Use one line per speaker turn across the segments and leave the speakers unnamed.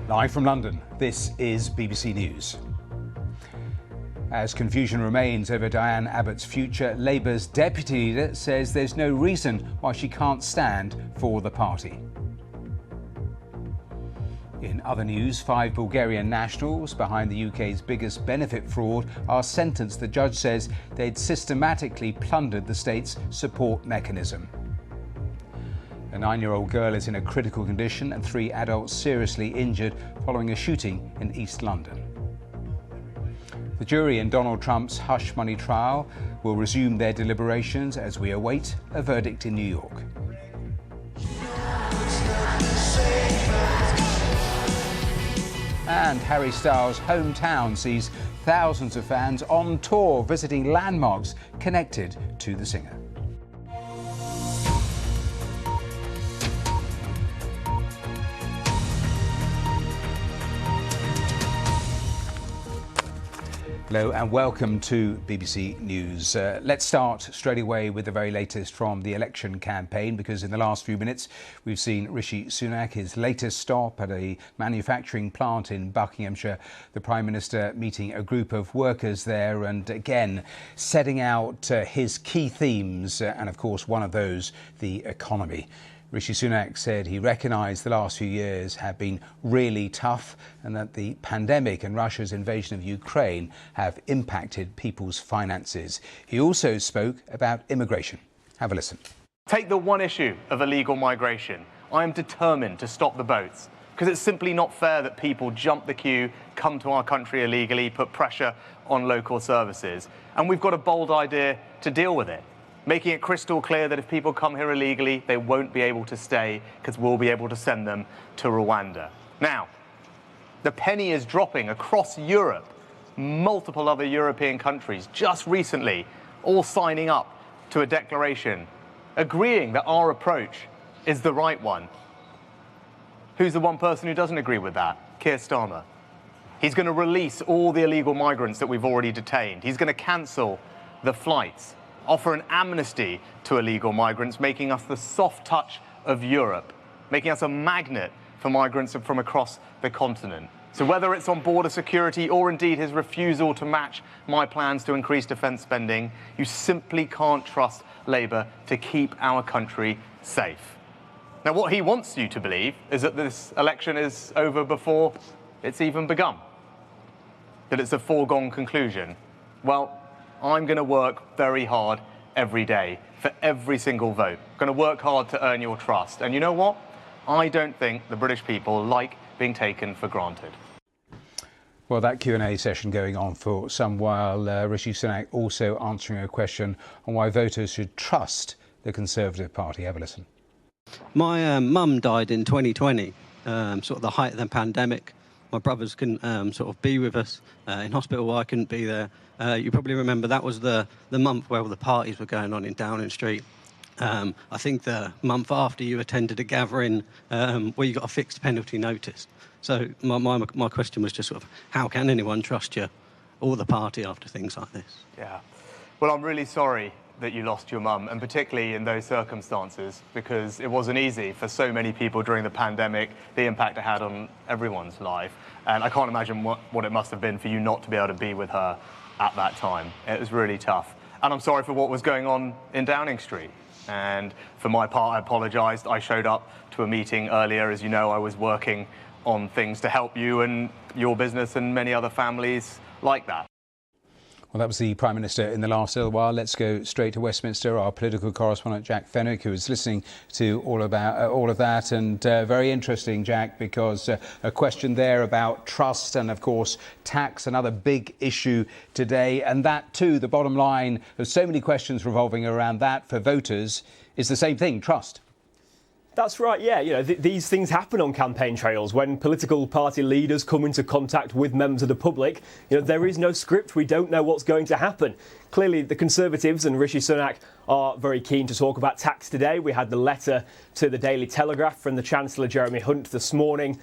Live from London, this is BBC News. As confusion remains over Diane Abbott's future, Labour's deputy leader says there's no reason why she can't stand for the party. In other news, 5 Bulgarian nationals behind the UK's biggest benefit fraud are sentenced. The judge says they'd systematically plundered the state's support mechanism. A 9-year-old girl is in a critical condition and 3 adults seriously injured following a shooting in East London. The jury in Donald Trump's hush money trial will resume their deliberations as we await a verdict in New York. And Harry Styles' hometown sees thousands of fans on tour visiting landmarks connected to the singer. Hello and welcome to BBC News. Let's start straight away with the very latest from the election campaign, because in the last few minutes we've seen Rishi Sunak, his latest stop at a manufacturing plant in Buckinghamshire. The Prime Minister meeting a group of workers there and again setting out his key themes and of course one of those, the economy. Rishi Sunak said he recognised the last few years have been really tough and that the pandemic and Russia's invasion of Ukraine have impacted people's finances. He also spoke about immigration. Have a listen.
Take the one issue of illegal migration. I am determined to stop the boats because it's simply not fair that people jump the queue, come to our country illegally, put pressure on local services. And we've got a bold idea to deal with it, making it crystal clear that if people come here illegally, they won't be able to stay because we'll be able to send them to Rwanda. Now, the penny is dropping across Europe. Multiple other European countries just recently all signing up to a declaration, agreeing that our approach is the right one. Who's the one person who doesn't agree with that? Keir Starmer. He's going to release all the illegal migrants that we've already detained. He's going to cancel the flights, offer an amnesty to illegal migrants, making us the soft touch of Europe, making us a magnet for migrants from across the continent. So whether it's on border security or indeed his refusal to match my plans to increase defence spending, you simply can't trust Labour to keep our country safe. Now, what he wants you to believe is that this election is over before it's even begun, that it's a foregone conclusion. Well, I'm going to work very hard every day for every single vote. I'm going to work hard to earn your trust. And you know what? I don't think the British people like being taken for granted.
Well, that Q&A session going on for some while. Rishi Sunak also answering a question on why voters should trust the Conservative Party. Have a listen.
My mum died in 2020, sort of the height of the pandemic. My brothers couldn't sort of be with us in hospital. I couldn't be there. You probably remember that was the month where all the parties were going on in Downing Street. I think the month after you attended a gathering where you got a fixed penalty notice. So my question was just sort of, how can anyone trust you or the party after things like this?
Yeah. Well, I'm really sorry that you lost your mum, and particularly in those circumstances, because it wasn't easy for so many people during the pandemic, the impact it had on everyone's life. And I can't imagine what it must have been for you not to be able to be with her at that time. It was really tough. And I'm sorry for what was going on in Downing Street. And for my part, I apologised. I showed up to a meeting earlier. As you know, I was working on things to help you and your business and many other families like that.
Well, that was the Prime Minister in the last little while. Let's go straight to Westminster. Our political correspondent, Jack Fenwick, who is listening to all of that. And very interesting, Jack, because a question there about trust and, of course, tax, another big issue today. And that, too, the bottom line of so many questions revolving around that for voters is the same thing, trust.
That's right, yeah. You know, these things happen on campaign trails when political party leaders come into contact with members of the public. You know, there is no script. We don't know what's going to happen. Clearly, the Conservatives and Rishi Sunak are very keen to talk about tax today. We had the letter to the Daily Telegraph from the Chancellor Jeremy Hunt this morning,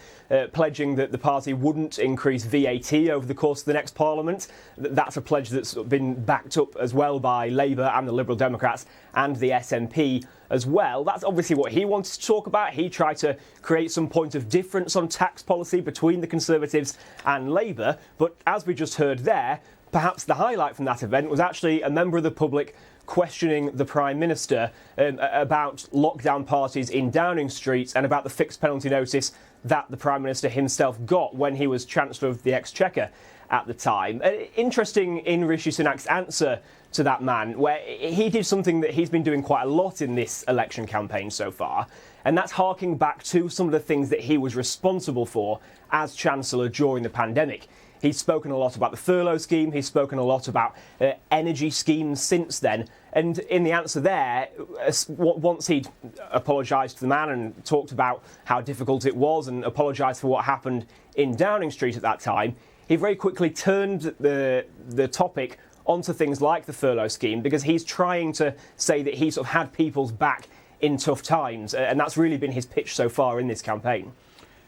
pledging that the party wouldn't increase VAT over the course of the next Parliament. That's a pledge that's been backed up as well by Labour and the Liberal Democrats and the SNP as well. That's obviously what he wanted to talk about. He tried to create some point of difference on tax policy between the Conservatives and Labour. But as we just heard there, perhaps the highlight from that event was actually a member of the public questioning the Prime Minister about lockdown parties in Downing Street and about the fixed penalty notice that the Prime Minister himself got when he was Chancellor of the Exchequer at the time. Interesting in Rishi Sunak's answer to that man, where he did something that he's been doing quite a lot in this election campaign so far, and that's harking back to some of the things that he was responsible for as Chancellor during the pandemic. He's spoken a lot about the furlough scheme, he's spoken a lot about energy schemes since then, and in the answer there, once he'd apologised to the man and talked about how difficult it was and apologised for what happened in Downing Street at that time, he very quickly turned the topic onto things like the furlough scheme, because he's trying to say that he sort of had people's back in tough times, and that's really been his pitch so far in this campaign.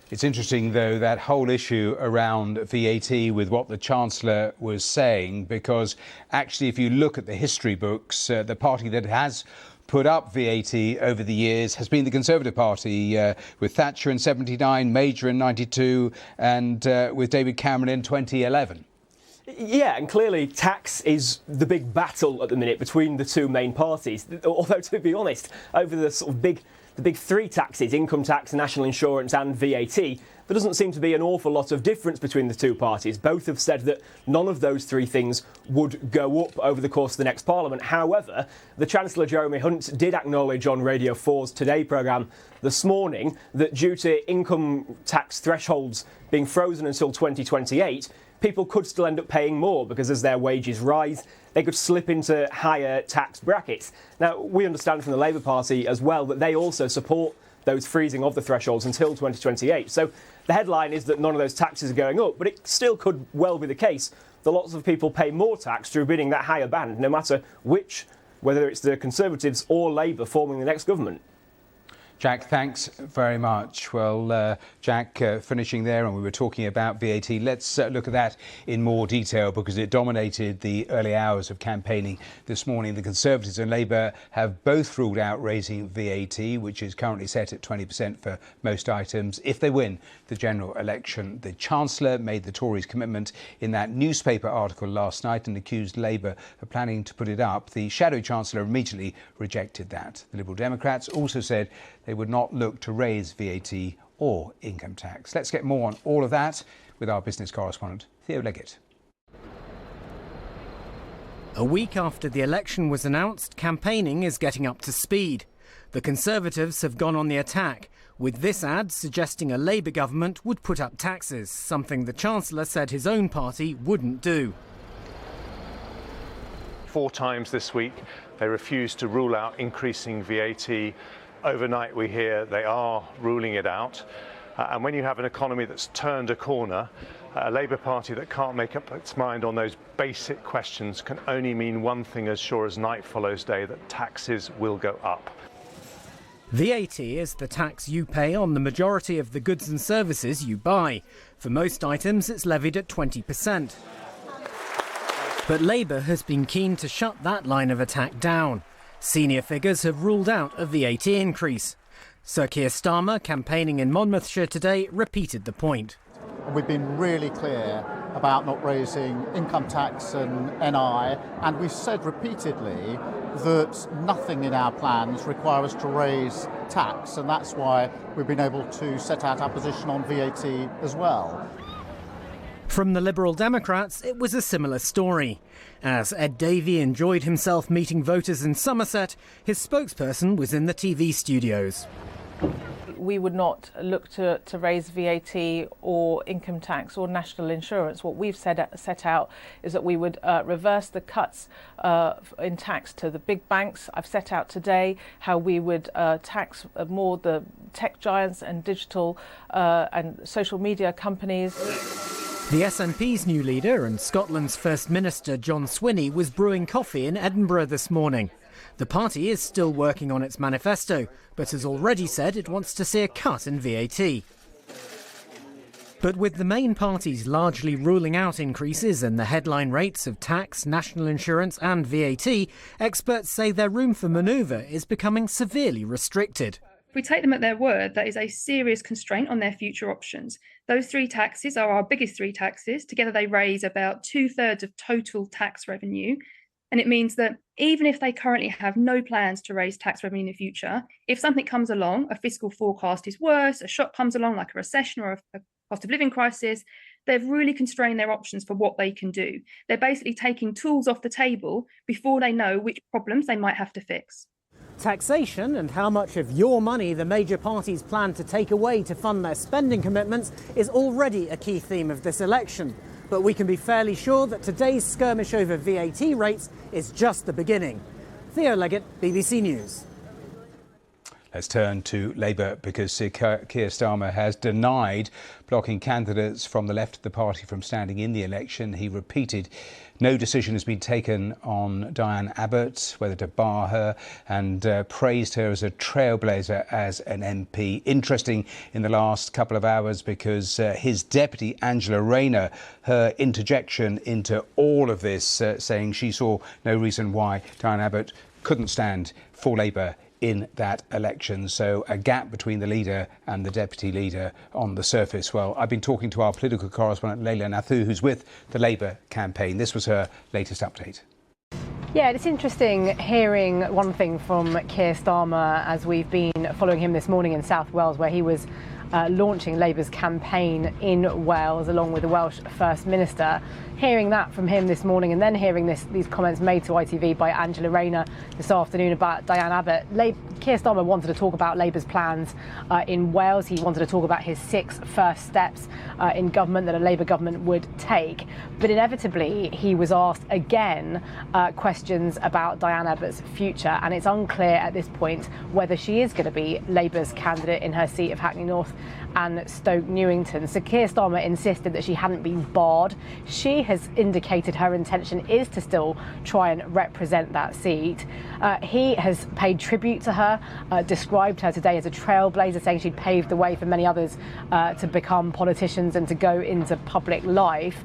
It's interesting, though, that whole issue around VAT with what the Chancellor was saying, because actually, if you look at the history books, the party that has put up VAT over the years has been the Conservative Party, with Thatcher in 79, Major in 92, and with David Cameron in 2011.
Yeah, and clearly tax is the big battle at the minute between the two main parties. Although, to be honest, over the sort of big three taxes, income tax, national insurance and VAT, there doesn't seem to be an awful lot of difference between the two parties. Both have said that none of those three things would go up over the course of the next Parliament. However, the Chancellor Jeremy Hunt did acknowledge on Radio 4's Today programme this morning that due to income tax thresholds being frozen until 2028, people could still end up paying more, because as their wages rise, they could slip into higher tax brackets. Now, we understand from the Labour Party as well that they also support those freezing of the thresholds until 2028. So the headline is that none of those taxes are going up, but it still could well be the case that lots of people pay more tax through bidding that higher band, no matter which, whether it's the Conservatives or Labour forming the next government.
Jack, thanks very much. Well, Jack, finishing there, and we were talking about VAT. Let's look at that in more detail, because it dominated the early hours of campaigning this morning. The Conservatives and Labour have both ruled out raising VAT, which is currently set at 20% for most items, if they win the general election. The Chancellor made the Tories' commitment in that newspaper article last night and accused Labour of planning to put it up. The Shadow Chancellor immediately rejected that. The Liberal Democrats also said they would not look to raise VAT or income tax. Let's get more on all of that with our business correspondent, Theo Leggett.
A week after the election was announced, campaigning is getting up to speed. The Conservatives have gone on the attack, with this ad suggesting a Labour government would put up taxes, something the Chancellor said his own party wouldn't do.
4 times this week, they refused to rule out increasing VAT. Overnight we hear they are ruling it out. And when you have an economy that's turned a corner, a Labour Party that can't make up its mind on those basic questions can only mean one thing as sure as night follows day, that taxes will go up.
VAT is the tax you pay on the majority of the goods and services you buy. For most items, it's levied at 20%. But Labour has been keen to shut that line of attack down. Senior figures have ruled out a VAT increase. Sir Keir Starmer, campaigning in Monmouthshire today, repeated the point.
We've been really clear about not raising income tax and NI, and we've said repeatedly that nothing in our plans require us to raise tax, and that's why we've been able to set out our position on VAT as well.
From the Liberal Democrats, it was a similar story. As Ed Davey enjoyed himself meeting voters in Somerset, his spokesperson was in the TV studios.
We would not look to raise VAT or income tax or national insurance. What we've set out is that we would reverse the cuts in tax to the big banks. I've set out today how we would tax more the tech giants and digital and social media companies.
The SNP's new leader and Scotland's First Minister John Swinney was brewing coffee in Edinburgh this morning. The party is still working on its manifesto, but has already said it wants to see a cut in VAT. But with the main parties largely ruling out increases in the headline rates of tax, national insurance and VAT, experts say their room for manoeuvre is becoming severely restricted.
If we take them at their word, that is a serious constraint on their future options. Those three taxes are our biggest three taxes. Together they raise about 2/3 of total tax revenue. And it means that even if they currently have no plans to raise tax revenue in the future, if something comes along, a fiscal forecast is worse, a shock comes along like a recession or a cost of living crisis, they've really constrained their options for what they can do. They're basically taking tools off the table before they know which problems they might have to fix.
Taxation and how much of your money the major parties plan to take away to fund their spending commitments is already a key theme of this election. But we can be fairly sure that today's skirmish over VAT rates is just the beginning. Theo Leggett, BBC News.
Let's turn to Labour because Keir Starmer has denied blocking candidates from the left of the party from standing in the election. He repeated no decision has been taken on Diane Abbott, whether to bar her, and praised her as a trailblazer as an MP. Interesting in the last couple of hours because his deputy, Angela Rayner, her interjection into all of this, saying she saw no reason why Diane Abbott couldn't stand for Labour in that election. So a gap between the leader and the deputy leader on the surface. Well, I've been talking to our political correspondent Leila Nathu, who's with the Labour campaign. This was her latest update.
Yeah, it's interesting hearing one thing from Keir Starmer as we've been following him this morning in South Wales, where he was launching Labour's campaign in Wales along with the Welsh First Minister. Hearing that from him this morning and then hearing these comments made to ITV by Angela Rayner this afternoon about Diane Abbott, Keir Starmer wanted to talk about Labour's plans in Wales. He wanted to talk about his 6 first steps in government that a Labour government would take. But inevitably, he was asked again questions about Diane Abbott's future, and it's unclear at this point whether she is going to be Labour's candidate in her seat of Hackney North and Stoke Newington. So Keir Starmer insisted that she hadn't been barred. She has indicated her intention is to still try and represent that seat. He has paid tribute to her, described her today as a trailblazer, saying she'd paved the way for many others to become politicians and to go into public life.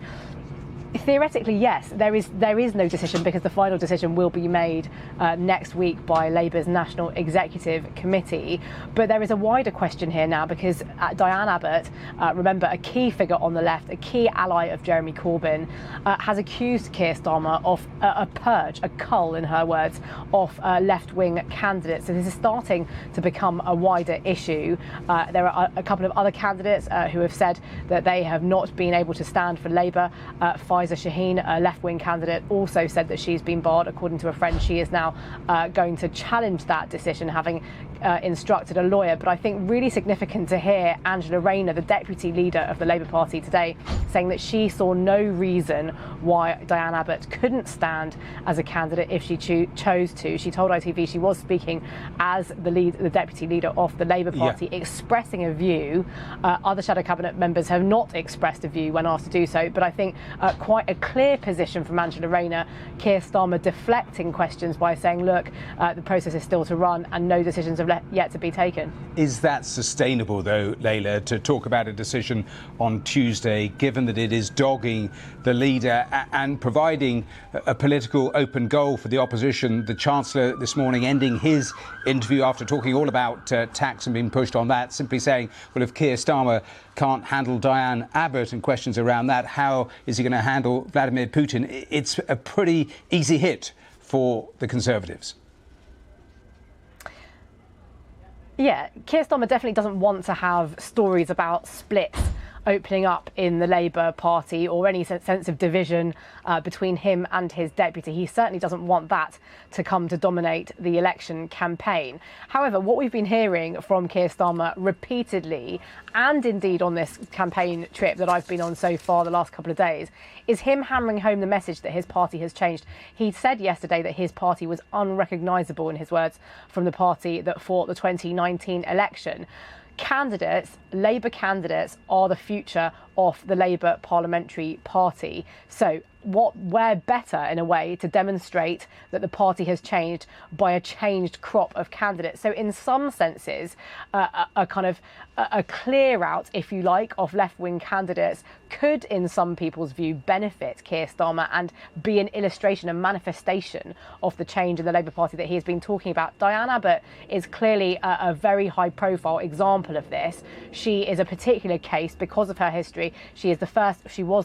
Theoretically, yes, there is no decision because the final decision will be made next week by Labour's National Executive Committee. But there is a wider question here now because Diane Abbott, remember, a key figure on the left, a key ally of Jeremy Corbyn, has accused Keir Starmer of a purge, a cull, in her words, of left-wing candidates. So this is starting to become a wider issue. There are a couple of other candidates who have said that they have not been able to stand for Labour. Faiza Shaheen, a left-wing candidate, also said that she's been barred. According to a friend, she is now going to challenge that decision, having instructed a lawyer. But I think really significant to hear Angela Rayner, the deputy leader of the Labour Party today, saying that she saw no reason why Diane Abbott couldn't stand as a candidate if she chose to. She told ITV she was speaking as the deputy leader of the Labour Party, expressing a view. Other shadow cabinet members have not expressed a view when asked to do so, but I think quite a clear position from Angela Rayner. Keir Starmer deflecting questions by saying, look, the process is still to run and no decisions have yet to be taken.
Is that sustainable, though, Leila, to talk about a decision on Tuesday, given that it is dogging the leader and providing a political open goal for the opposition? The Chancellor this morning ending his interview after talking all about tax and being pushed on that, simply saying, well, if Keir Starmer can't handle Diane Abbott and questions around that, how is he going to handle Vladimir Putin? It's a pretty easy hit for the Conservatives.
Yeah, Keir Starmer definitely doesn't want to have stories about splits opening up in the Labour Party or any sense of division between him and his deputy. He certainly doesn't want that to come to dominate the election campaign. However, what we've been hearing from Keir Starmer repeatedly, and indeed on this campaign trip that I've been on so far the last couple of days, is him hammering home the message that his party has changed. He said yesterday that his party was unrecognisable, in his words, from the party that fought the 2019 election. Candidates, Labour candidates, are the future of the Labour Parliamentary Party. So where better, in a way, to demonstrate that the party has changed by a changed crop of candidates. So in some senses, a kind of a clear out, if you like, of left-wing candidates could, in some people's view, benefit Keir Starmer and be an illustration, a manifestation of the change in the Labour Party that he has been talking about. Diane Abbott is clearly a very high-profile example of this. She is a particular case because of her history. She was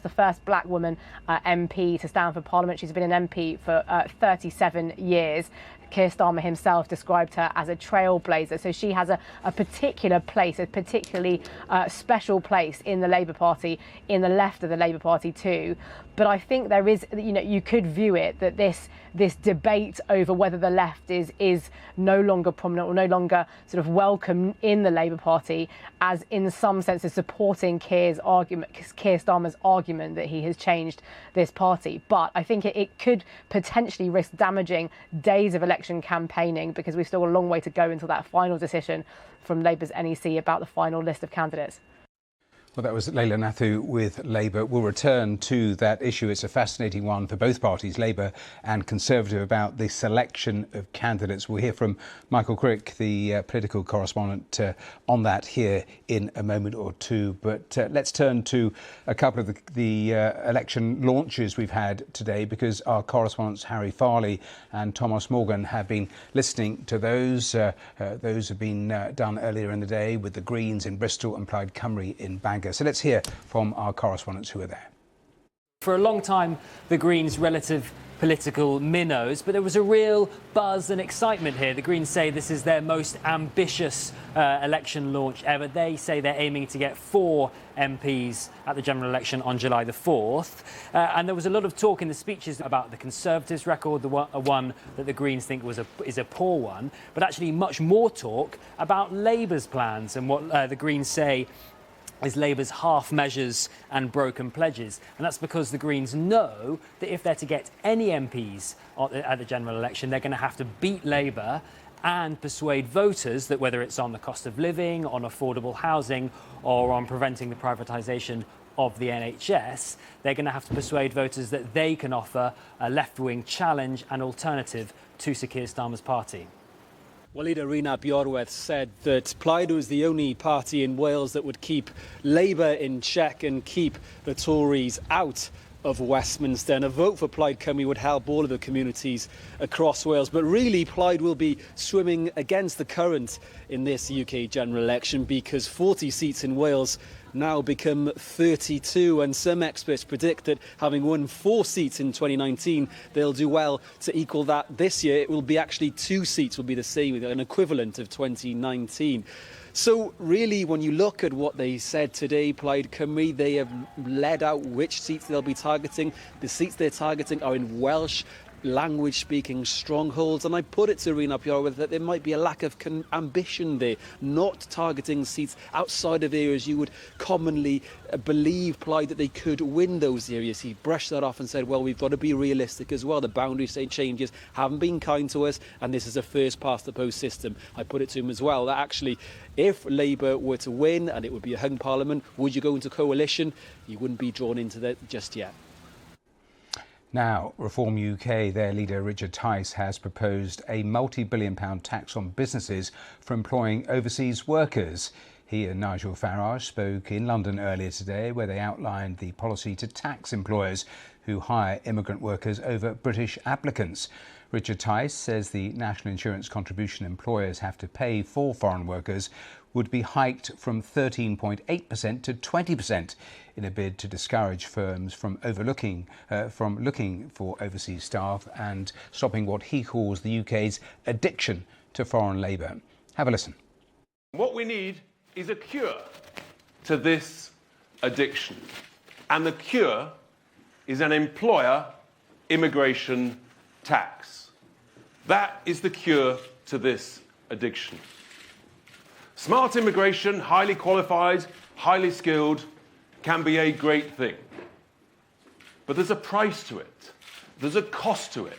the first black woman MP to stand for Parliament. She's been an MP for 37 years. Keir Starmer himself described her as a trailblazer. So she has a particular place, a particularly special place in the Labour Party, in the left of the Labour Party too. But I think there is, you could view it that this debate over whether the left is no longer prominent or no longer sort of welcome in the Labour Party, as in some senses supporting Keir Starmer's argument that he has changed this party. But I think it could potentially risk damaging days of election campaigning, because we've still got a long way to go until that final decision from Labour's NEC about the final list of candidates.
Well, that was Leila Nathu with Labour. We'll return to that issue. It's a fascinating one for both parties, Labour and Conservative, about the selection of candidates. We'll hear from Michael Crick, the political correspondent, on that here in a moment or two. But let's turn to a couple of the election launches we've had today, because our correspondents Harry Farley and Thomas Morgan have been listening to those. Those have been done earlier in the day with the Greens in Bristol and Plaid Cymru in Bangor. So let's hear from our correspondents who are there.
For a long time, the Greens' relative political minnows, but there was a real buzz and excitement here. The Greens say this is their most ambitious election launch ever. They say they're aiming to get 4 MPs at the general election on July the 4th. And there was a lot of talk in the speeches about the Conservatives' record, the one that the Greens think is a poor one, but actually much more talk about Labour's plans and what the Greens say is Labour's half measures and broken pledges. And that's because the Greens know that if they're to get any MPs at the general election, they're going to have to beat Labour and persuade voters that whether it's on the cost of living, on affordable housing, or on preventing the privatisation of the NHS, they're going to have to persuade voters that they can offer a left-wing challenge and alternative to Sir Keir Starmer's party.
Well, leader Rhys Bjorweth said that Plaid was the only party in Wales that would keep Labour in check and keep the Tories out of Westminster. And a vote for Plaid Cymru would help all of the communities across Wales. But really, Plaid will be swimming against the current in this UK general election, because 40 seats in Wales now become 32, and some experts predict that having won 4 seats in 2019, they'll do well to equal that this year. It will be actually 2 seats will be the same, an equivalent of 2019. So really, when you look at what they said today, Plaid Cymru, they have laid out which seats they'll be targeting. The seats they're targeting are in Welsh language-speaking strongholds, and I put it to Rhys Bjorweth that there might be a lack of ambition there, not targeting seats outside of areas you would commonly believe Plaid that they could win those areas. He brushed that off and said, well, we've got to be realistic as well. The boundary state changes haven't been kind to us, and this is a first past the post system. I put it to him as well that actually, if Labour were to win and it would be a hung parliament, would you go into coalition? You wouldn't be drawn into that just yet.
Now, Reform UK, their leader Richard Tice has proposed a multi-billion-pound tax on businesses for employing overseas workers. He and Nigel Farage spoke in London earlier today, where they outlined the policy to tax employers who hire immigrant workers over British applicants. Richard Tice says the national insurance contribution employers have to pay for foreign workers would be hiked from 13.8% to 20% in a bid to discourage firms from looking for overseas staff and stopping what he calls the UK's addiction to foreign labour. Have a listen.
What we need is a cure to this addiction, and the cure is an employer immigration tax. That is the cure to this addiction. Smart immigration, highly qualified, highly skilled, can be a great thing. But there's a price to it. There's a cost to it.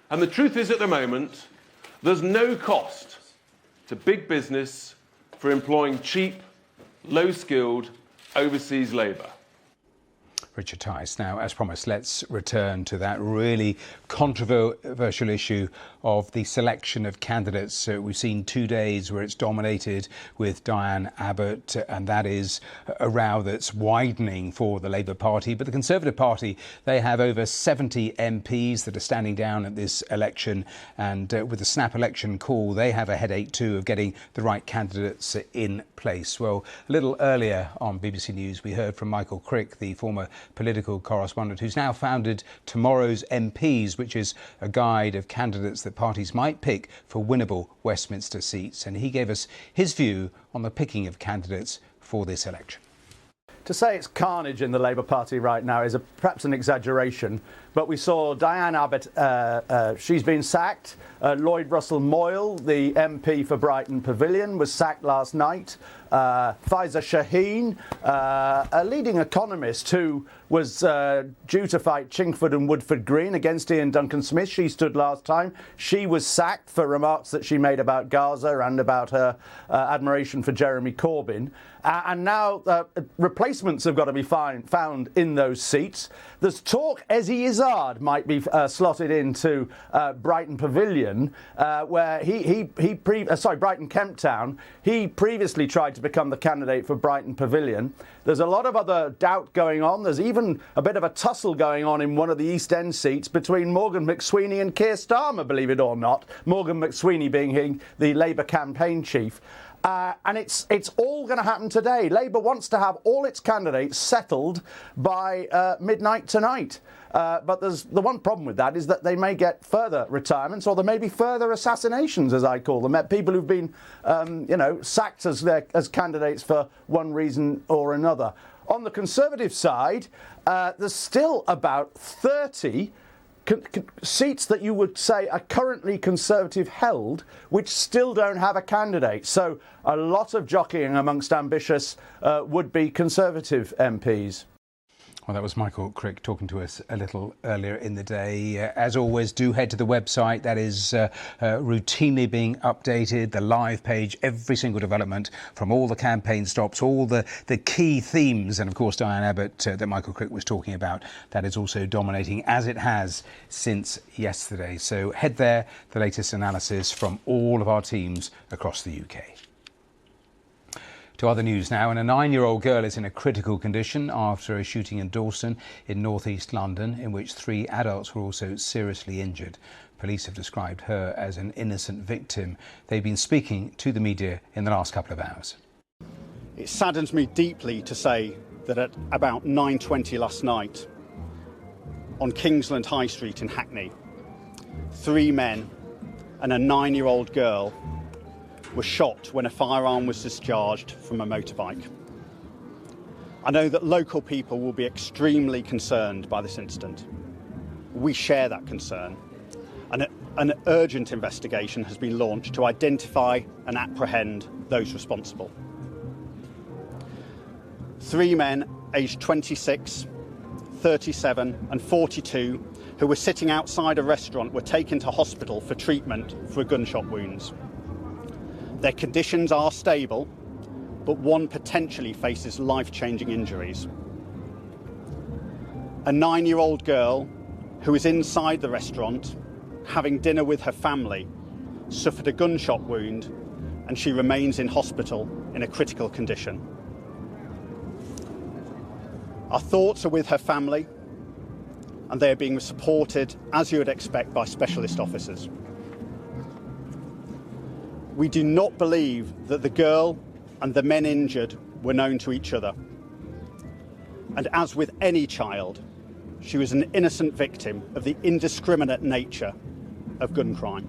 And the truth is, at the moment, there's no cost to big business for employing cheap, low-skilled, overseas labour.
Richard Tice. Now, as promised, let's return to that really controversial issue of the selection of candidates. So we've seen 2 days where it's dominated with Diane Abbott, and that is a row that's widening for the Labour Party. But the Conservative Party, they have over 70 MPs that are standing down at this election, and with the snap election call, they have a headache too of getting the right candidates in place. Well, a little earlier on BBC News, we heard from Michael Crick, the former political correspondent, who's now founded Tomorrow's MPs, which is a guide of candidates that parties might pick for winnable Westminster seats. And he gave us his view on the picking of candidates for this election.
To say it's carnage in the Labour Party right now is perhaps an exaggeration, but we saw Diane Abbott, she's been sacked. Lloyd Russell Moyle, the MP for Brighton Pavilion, was sacked last night. Faiza Shaheen, a leading economist who was due to fight Chingford and Woodford Green against Ian Duncan Smith. She stood last time. She was sacked for remarks that she made about Gaza and about her admiration for Jeremy Corbyn. And now replacements have got to be found in those seats. There's talk Ezzy Izzard might be slotted into Brighton Pavilion, where Brighton Kemp Town. He previously tried to become the candidate for Brighton Pavilion. There's a lot of other doubt going on. There's even a bit of a tussle going on in one of the East End seats between Morgan McSweeney and Keir Starmer, believe it or not. Morgan McSweeney being the Labour campaign chief. And it's all going to happen today. Labour wants to have all its candidates settled by midnight tonight. But there's the one problem with that is that they may get further retirements, or there may be further assassinations, as I call them. People who've been, sacked as candidates for one reason or another. On the Conservative side, there's still about 30 seats that you would say are currently Conservative held, which still don't have a candidate. So a lot of jockeying amongst ambitious would-be Conservative MPs.
Well, that was Michael Crick talking to us a little earlier in the day. As always, do head to the website. That is routinely being updated, the live page, every single development from all the campaign stops, all the key themes. And of course, Diane Abbott that Michael Crick was talking about, that is also dominating, as it has since yesterday. So head there, the latest analysis from all of our teams across the UK. To other news now, and a 9-year-old girl is in a critical condition after a shooting in Dawson in northeast London, in which 3 adults were also seriously injured. Police have described her as an innocent victim. They've been speaking to the media in the last couple of hours.
It saddens me deeply to say that at about 9:20 last night, on Kingsland High Street in Hackney, 3 men and a 9-year-old girl were shot when a firearm was discharged from a motorbike. I know that local people will be extremely concerned by this incident. We share that concern, and an urgent investigation has been launched to identify and apprehend those responsible. 3 men aged 26, 37 and 42 who were sitting outside a restaurant were taken to hospital for treatment for gunshot wounds. Their conditions are stable, but one potentially faces life-changing injuries. A 9-year-old girl who was inside the restaurant having dinner with her family suffered a gunshot wound, and she remains in hospital in a critical condition. Our thoughts are with her family, and they are being supported, as you would expect, by specialist officers. We do not believe that the girl and the men injured were known to each other. And as with any child, she was an innocent victim of the indiscriminate nature of gun crime.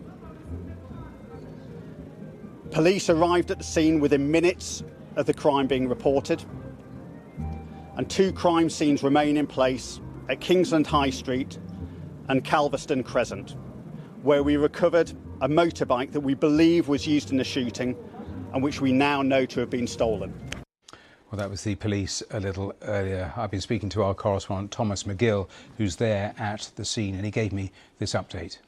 Police arrived at the scene within minutes of the crime being reported, and 2 crime scenes remain in place at Kingsland High Street and Calverston Crescent, where we recovered a motorbike that we believe was used in the shooting and which we now know to have been stolen.
Well, that was the police a little earlier. I've been speaking to our correspondent Thomas McGill, who's there at the scene, and he gave me this update.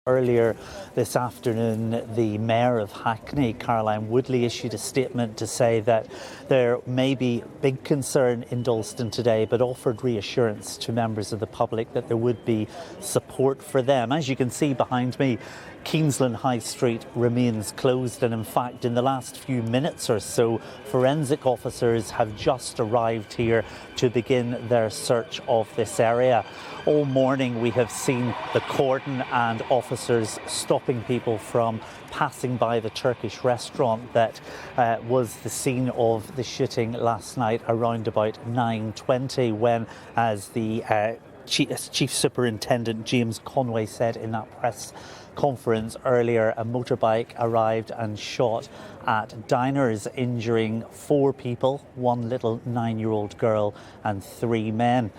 Earlier this afternoon, the Mayor of Hackney, Caroline Woodley, issued a statement to say that there may be big concern in Dalston today, but offered reassurance to members of the public that there would be support for them. As you can see behind me, Queensland High Street remains closed, and in fact in the last few minutes or so, forensic officers have just arrived here to begin their search of this area. All morning we have seen the cordon and officers stopping people from passing by the Turkish restaurant that was the scene of the shooting last night around about 9:20, when, as the Chief Superintendent James Conway said in that press conference earlier, a motorbike arrived and shot at diners, injuring 4 people, 1 little 9-year-old girl and 3 men.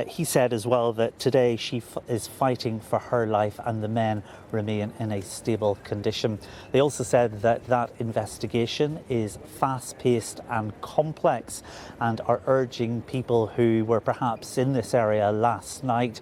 He said as well that today she is fighting for her life and the men remain in a stable condition. They also said that that investigation is fast-paced and complex, and are urging people who were perhaps in this area last night,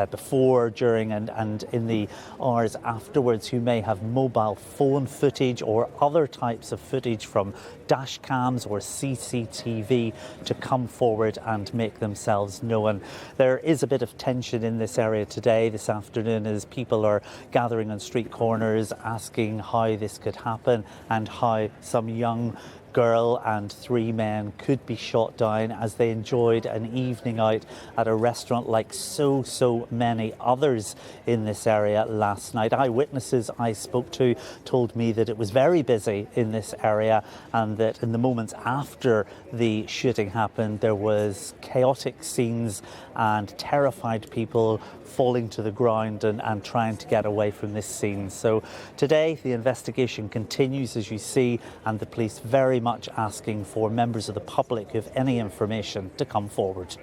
before, during and in the hours afterwards, who may have mobile phone footage or other types of footage from dash cams or CCTV to come forward and make themselves known. There is a bit of tension in this area today, this afternoon, as people are gathering on street corners asking how this could happen and how some young girl and 3 men could be shot down as they enjoyed an evening out at a restaurant like so many others in this area last night. Eyewitnesses I spoke to told me that it was very busy in this area, and that in the moments after the shooting happened there was chaotic scenes and terrified people falling to the ground and trying to get away from this scene. So today the investigation continues, as you see, and the police very much asking for members of the public who have any information to come forward.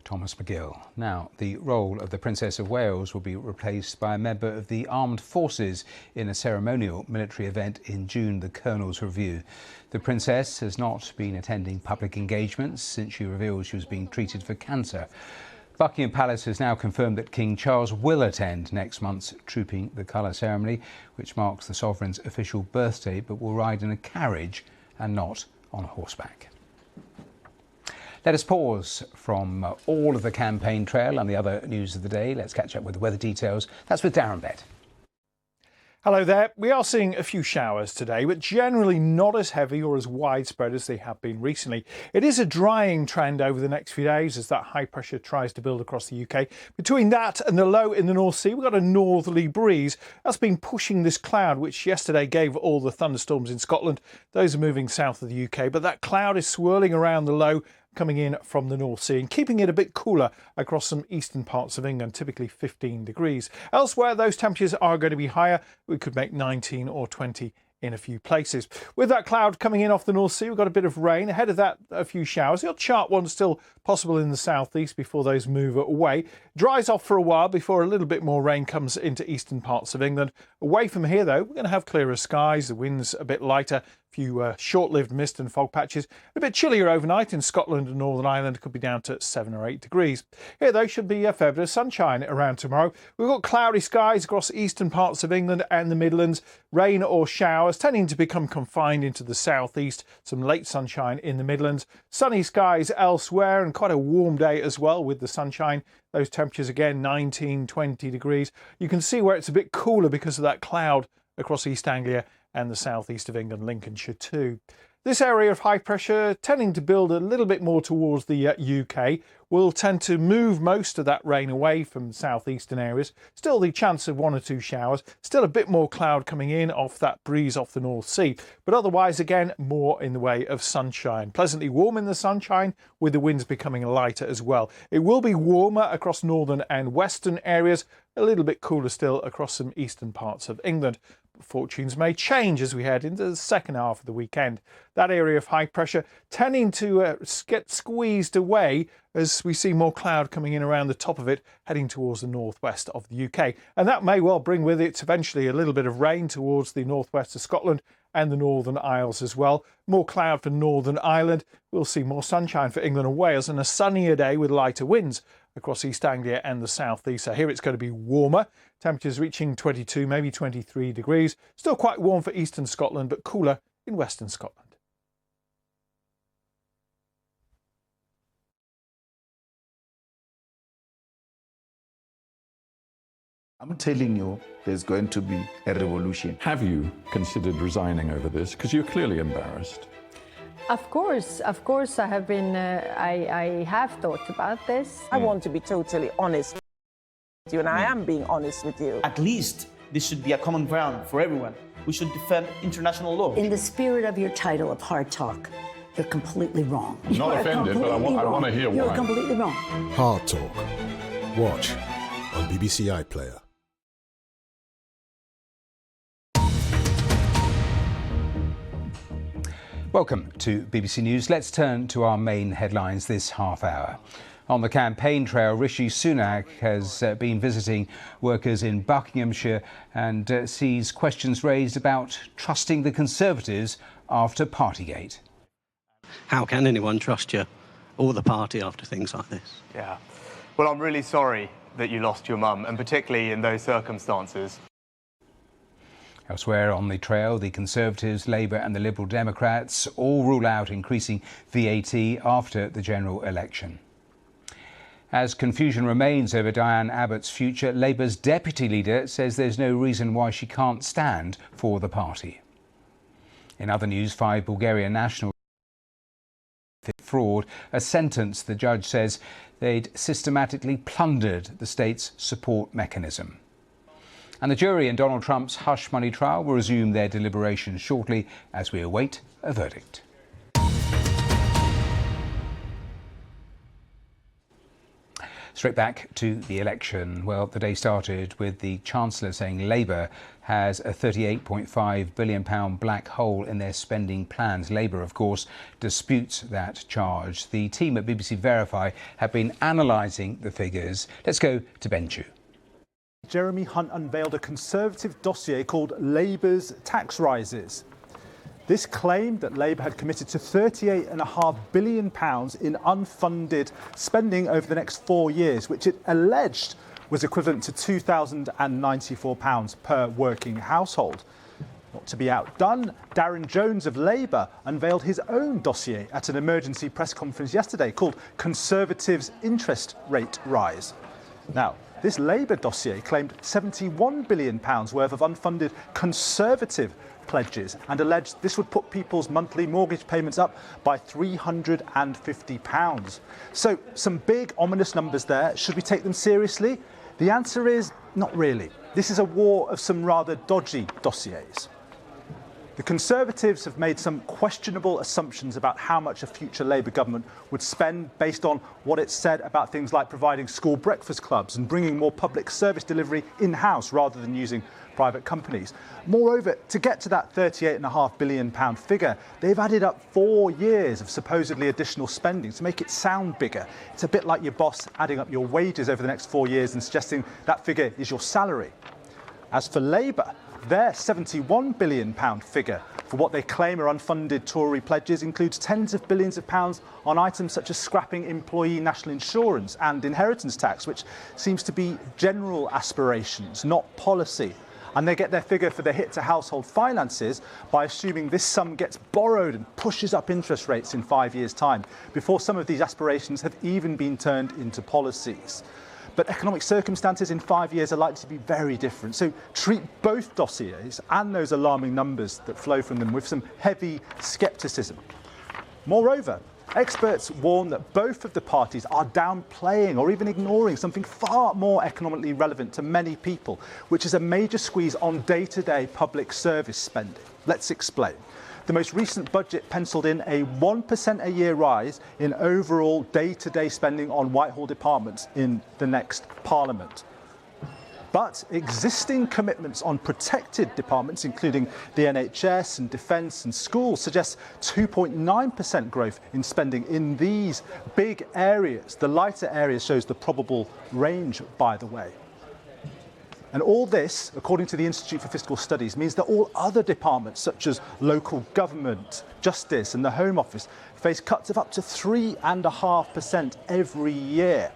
Thomas McGill. Now, the role of the Princess of Wales will be replaced by a member of the armed forces in a ceremonial military event in June, the Colonel's Review. The Princess has not been attending public engagements since she revealed she was being treated for cancer. Buckingham Palace has now confirmed that King Charles will attend next month's Trooping the Colour ceremony, which marks the sovereign's official birthday, but will ride in a carriage and not on horseback. Let us pause from all of the campaign trail and the other news of the day. Let's catch up with the weather details. That's with Darren Bett.
Hello there. We are seeing a few showers today, but generally not as heavy or as widespread as they have been recently. It is a drying trend over the next few days as that high pressure tries to build across the UK. Between that and the low in the North Sea, we've got a northerly breeze that's been pushing this cloud, which yesterday gave all the thunderstorms in Scotland. Those are moving south of the UK, but that cloud is swirling around the low, coming in from the North Sea and keeping it a bit cooler across some eastern parts of England, typically 15 degrees. Elsewhere, those temperatures are going to be higher. We could make 19 or 20 in a few places. With that cloud coming in off the North Sea, we've got a bit of rain. Ahead of that, a few showers. The odd sharp ones still possible in the southeast before those move away. Dries off for a while before a little bit more rain comes into eastern parts of England. Away from here, though, we're going to have clearer skies. The wind's a bit lighter. Few short-lived mist and fog patches. A bit chillier overnight in Scotland and Northern Ireland, could be down to 7 or 8 degrees. Here, though, should be a fair bit of sunshine around tomorrow. We've got cloudy skies across eastern parts of England and the Midlands. Rain or showers tending to become confined into the southeast. Some late sunshine in the Midlands. Sunny skies elsewhere and quite a warm day as well with the sunshine. Those temperatures again, 19, 20 degrees. You can see where it's a bit cooler because of that cloud across East Anglia and the southeast of England, Lincolnshire too. This area of high pressure tending to build a little bit more towards the UK will tend to move most of that rain away from southeastern areas. Still the chance of 1 or 2 showers, still a bit more cloud coming in off that breeze off the North Sea, but otherwise again more in the way of sunshine. Pleasantly warm in the sunshine with the winds becoming lighter as well. It will be warmer across northern and western areas, a little bit cooler still across some eastern parts of England. Fortunes may change as we head into the second half of the weekend. That area of high pressure tending to get squeezed away as we see more cloud coming in around the top of it, heading towards the northwest of the UK. And that may well bring with it eventually a little bit of rain towards the northwest of Scotland and the Northern Isles as well. More cloud for Northern Ireland. We'll see more sunshine for England and Wales and a sunnier day with lighter winds across East Anglia and the South East. So here it's going to be warmer. Temperatures reaching 22, maybe 23 degrees. Still quite warm for eastern Scotland, but cooler in western Scotland.
I'm telling you, there's going to be a revolution.
Have you considered resigning over this? Because you're clearly embarrassed.
Of course, I have been. I have thought about this.
I want to be totally honest with you, and I am being honest with you.
At least this should be a common ground for everyone. We should defend international law.
In the spirit of your title of Hard Talk, you're completely wrong.
I'm not offended, but I want to hear why.
You're completely wrong.
Hard Talk. Watch on BBC iPlayer.
Welcome to BBC News. Let's turn to our main headlines this half hour. On the campaign trail, Rishi Sunak has been visiting workers in Buckinghamshire and sees questions raised about trusting the Conservatives after Partygate.
How can anyone trust you or the party after things like this?
Yeah. Well, I'm really sorry that you lost your mum, and particularly in those circumstances.
Elsewhere on the trail, the Conservatives, Labour and the Liberal Democrats all rule out increasing VAT after the general election. As confusion remains over Diane Abbott's future, Labour's deputy leader says there's no reason why she can't stand for the party. In other news, 5 Bulgarian nationals fraud, a sentence the judge says they'd systematically plundered the state's support mechanism. And the jury in Donald Trump's hush money trial will resume their deliberations shortly as we await a verdict. Straight back to the election. Well, the day started with the Chancellor saying Labour has a £38.5 billion black hole in their spending plans. Labour, of course, disputes that charge. The team at BBC Verify have been analysing the figures. Let's go to Ben Chu.
Jeremy Hunt unveiled a Conservative dossier called Labour's Tax Rises. This claimed that Labour had committed to £38.5 billion in unfunded spending over the next 4 years, which it alleged was equivalent to £2,094 per working household. Not to be outdone, Darren Jones of Labour unveiled his own dossier at an emergency press conference yesterday called Conservatives' Interest Rate Rise. Now, this Labour dossier claimed £71 billion worth of unfunded Conservative pledges and alleged this would put people's monthly mortgage payments up by £350. So, some big ominous numbers there. Should we take them seriously? The answer is not really. This is a war of some rather dodgy dossiers. The Conservatives have made some questionable assumptions about how much a future Labour government would spend based on what it said about things like providing school breakfast clubs and bringing more public service delivery in-house rather than using private companies. Moreover, to get to that £38.5 billion figure, they've added up 4 years of supposedly additional spending to make it sound bigger. It's a bit like your boss adding up your wages over the next 4 years and suggesting that figure is your salary. As for Labour, their £71 billion figure for what they claim are unfunded Tory pledges includes tens of billions of pounds on items such as scrapping employee national insurance and inheritance tax, which seems to be general aspirations, not policy. And they get their figure for the hit to household finances by assuming this sum gets borrowed and pushes up interest rates in 5 years' time, before some of these aspirations have even been turned into policies. But economic circumstances in 5 years are likely to be very different. So treat both dossiers and those alarming numbers that flow from them with some heavy scepticism. Moreover, experts warn that both of the parties are downplaying or even ignoring something far more economically relevant to many people, which is a major squeeze on day-to-day public service spending. Let's explain. The most recent budget penciled in a 1% a year rise in overall day-to-day spending on Whitehall departments in the next Parliament. But existing commitments on protected departments, including the NHS and defence and schools, suggest 2.9% growth in spending in these big areas. The lighter area shows the probable range, by the way. And all this, according to the Institute for Fiscal Studies, means that all other departments, such as local government, justice and the Home Office, face cuts of up to 3.5% every year.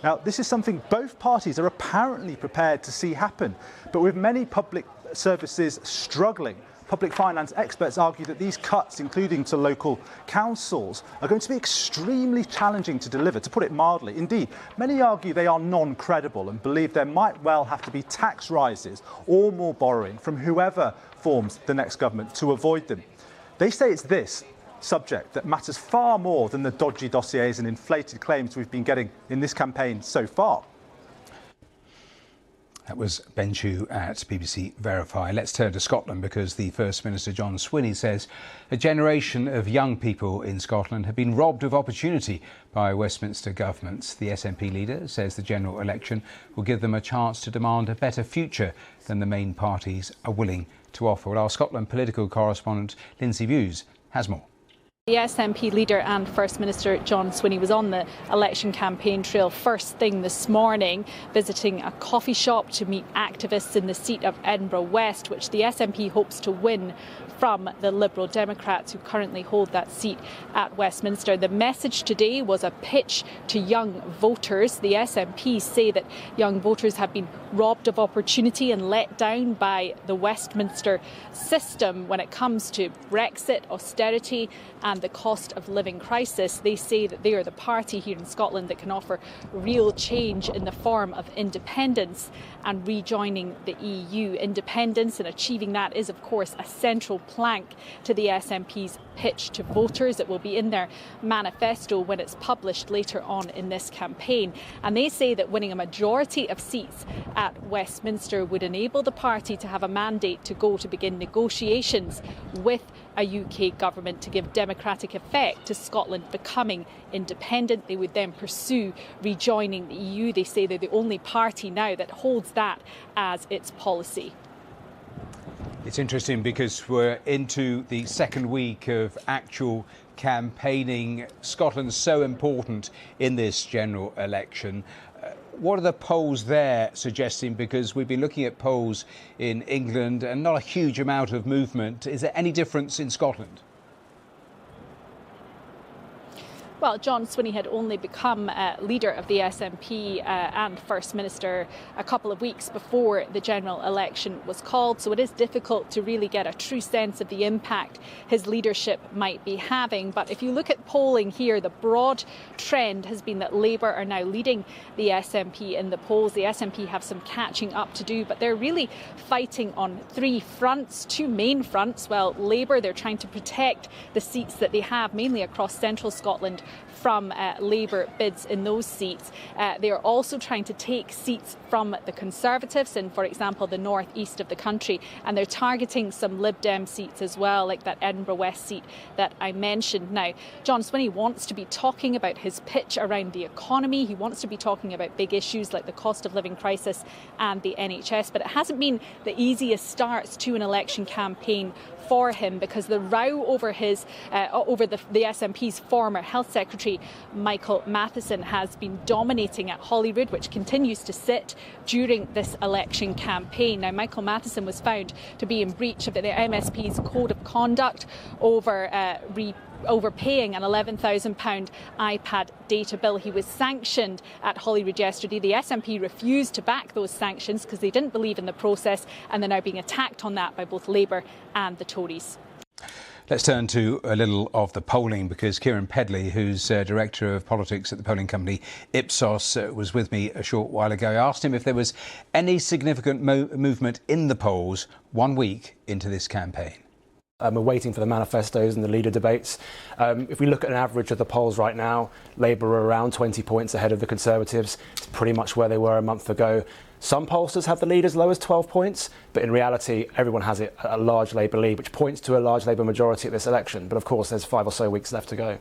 Now, this is something both parties are apparently prepared to see happen, but with many public services struggling, public finance experts argue that these cuts, including to local councils, are going to be extremely challenging to deliver, to put it mildly. Indeed, many argue they are non-credible and believe there might well have to be tax rises or more borrowing from whoever forms the next government to avoid them. They say it's this subject that matters far more than the dodgy dossiers and inflated claims we've been getting in this campaign so far.
That was Ben Chu at BBC Verify. Let's turn to Scotland because the First Minister John Swinney says a generation of young people in Scotland have been robbed of opportunity by Westminster governments. The SNP leader says the general election will give them a chance to demand a better future than the main parties are willing to offer. Well, our Scotland political correspondent Lindsay Views has more.
The SNP leader and First Minister John Swinney was on the election campaign trail first thing this morning, visiting a coffee shop to meet activists in the seat of Edinburgh West, which the SNP hopes to win from the Liberal Democrats who currently hold that seat at Westminster. The message today was a pitch to young voters. The SNP say that young voters have been robbed of opportunity and let down by the Westminster system when it comes to Brexit, austerity and the cost of living crisis. They say that they are the party here in Scotland that can offer real change in the form of independence and rejoining the EU. Independence and achieving that is, of course, a central plank to the SNP's pitch to voters. It will be in their manifesto when it's published later on in this campaign. And they say that winning a majority of seats at Westminster would enable the party to have a mandate to go to begin negotiations with a UK government to give democratic effect to Scotland becoming independent. They would then pursue rejoining the EU. They say they're the only party now that holds that as its policy.
It's interesting because we're into the second week of actual campaigning. Scotland's so important in this general election. What are the polls there suggesting? Because we've been looking at polls in England and not a huge amount of movement. Is there any difference in Scotland?
Well, John Swinney had only become leader of the SNP and First Minister a couple of weeks before the general election was called, so it is difficult to really get a true sense of the impact his leadership might be having. But if you look at polling here, the broad trend has been that Labour are now leading the SNP in the polls. The SNP have some catching up to do, but they're really fighting on three fronts, two main fronts. Well, Labour, they're trying to protect the seats that they have, mainly across central Scotland, from Labour bids in those seats. They are also trying to take seats from the Conservatives in, for example, the north east of the country, and they're targeting some Lib Dem seats as well, like that Edinburgh West seat that I mentioned. Now, John Swinney wants to be talking about his pitch around the economy. He wants to be talking about big issues like the cost of living crisis and the NHS, but it hasn't been the easiest starts to an election campaign for him, because the row over the SNP's former health secretary Michael Matheson has been dominating at Holyrood, which continues to sit during this election campaign. Now, Michael Matheson was found to be in breach of the MSP's code of conduct over overpaying an £11,000 iPad data bill. He was sanctioned at Holyrood yesterday. The SNP refused to back those sanctions because they didn't believe in the process, and they're now being attacked on that by both Labour and the Tories.
Let's turn to a little of the polling, because Kieran Pedley, who's Director of Politics at the polling company Ipsos, was with me a short while ago. I asked him if there was any significant movement in the polls 1 week into this campaign.
We're waiting for the manifestos and the leader debates. If we look at an average of the polls right now, Labour are around 20 points ahead of the Conservatives. It's pretty much where they were a month ago. Some pollsters have the lead as low as 12 points, but in reality, everyone has it at a large Labour lead, which points to a large Labour majority at this election. But of course, there's 5 or so weeks left to go.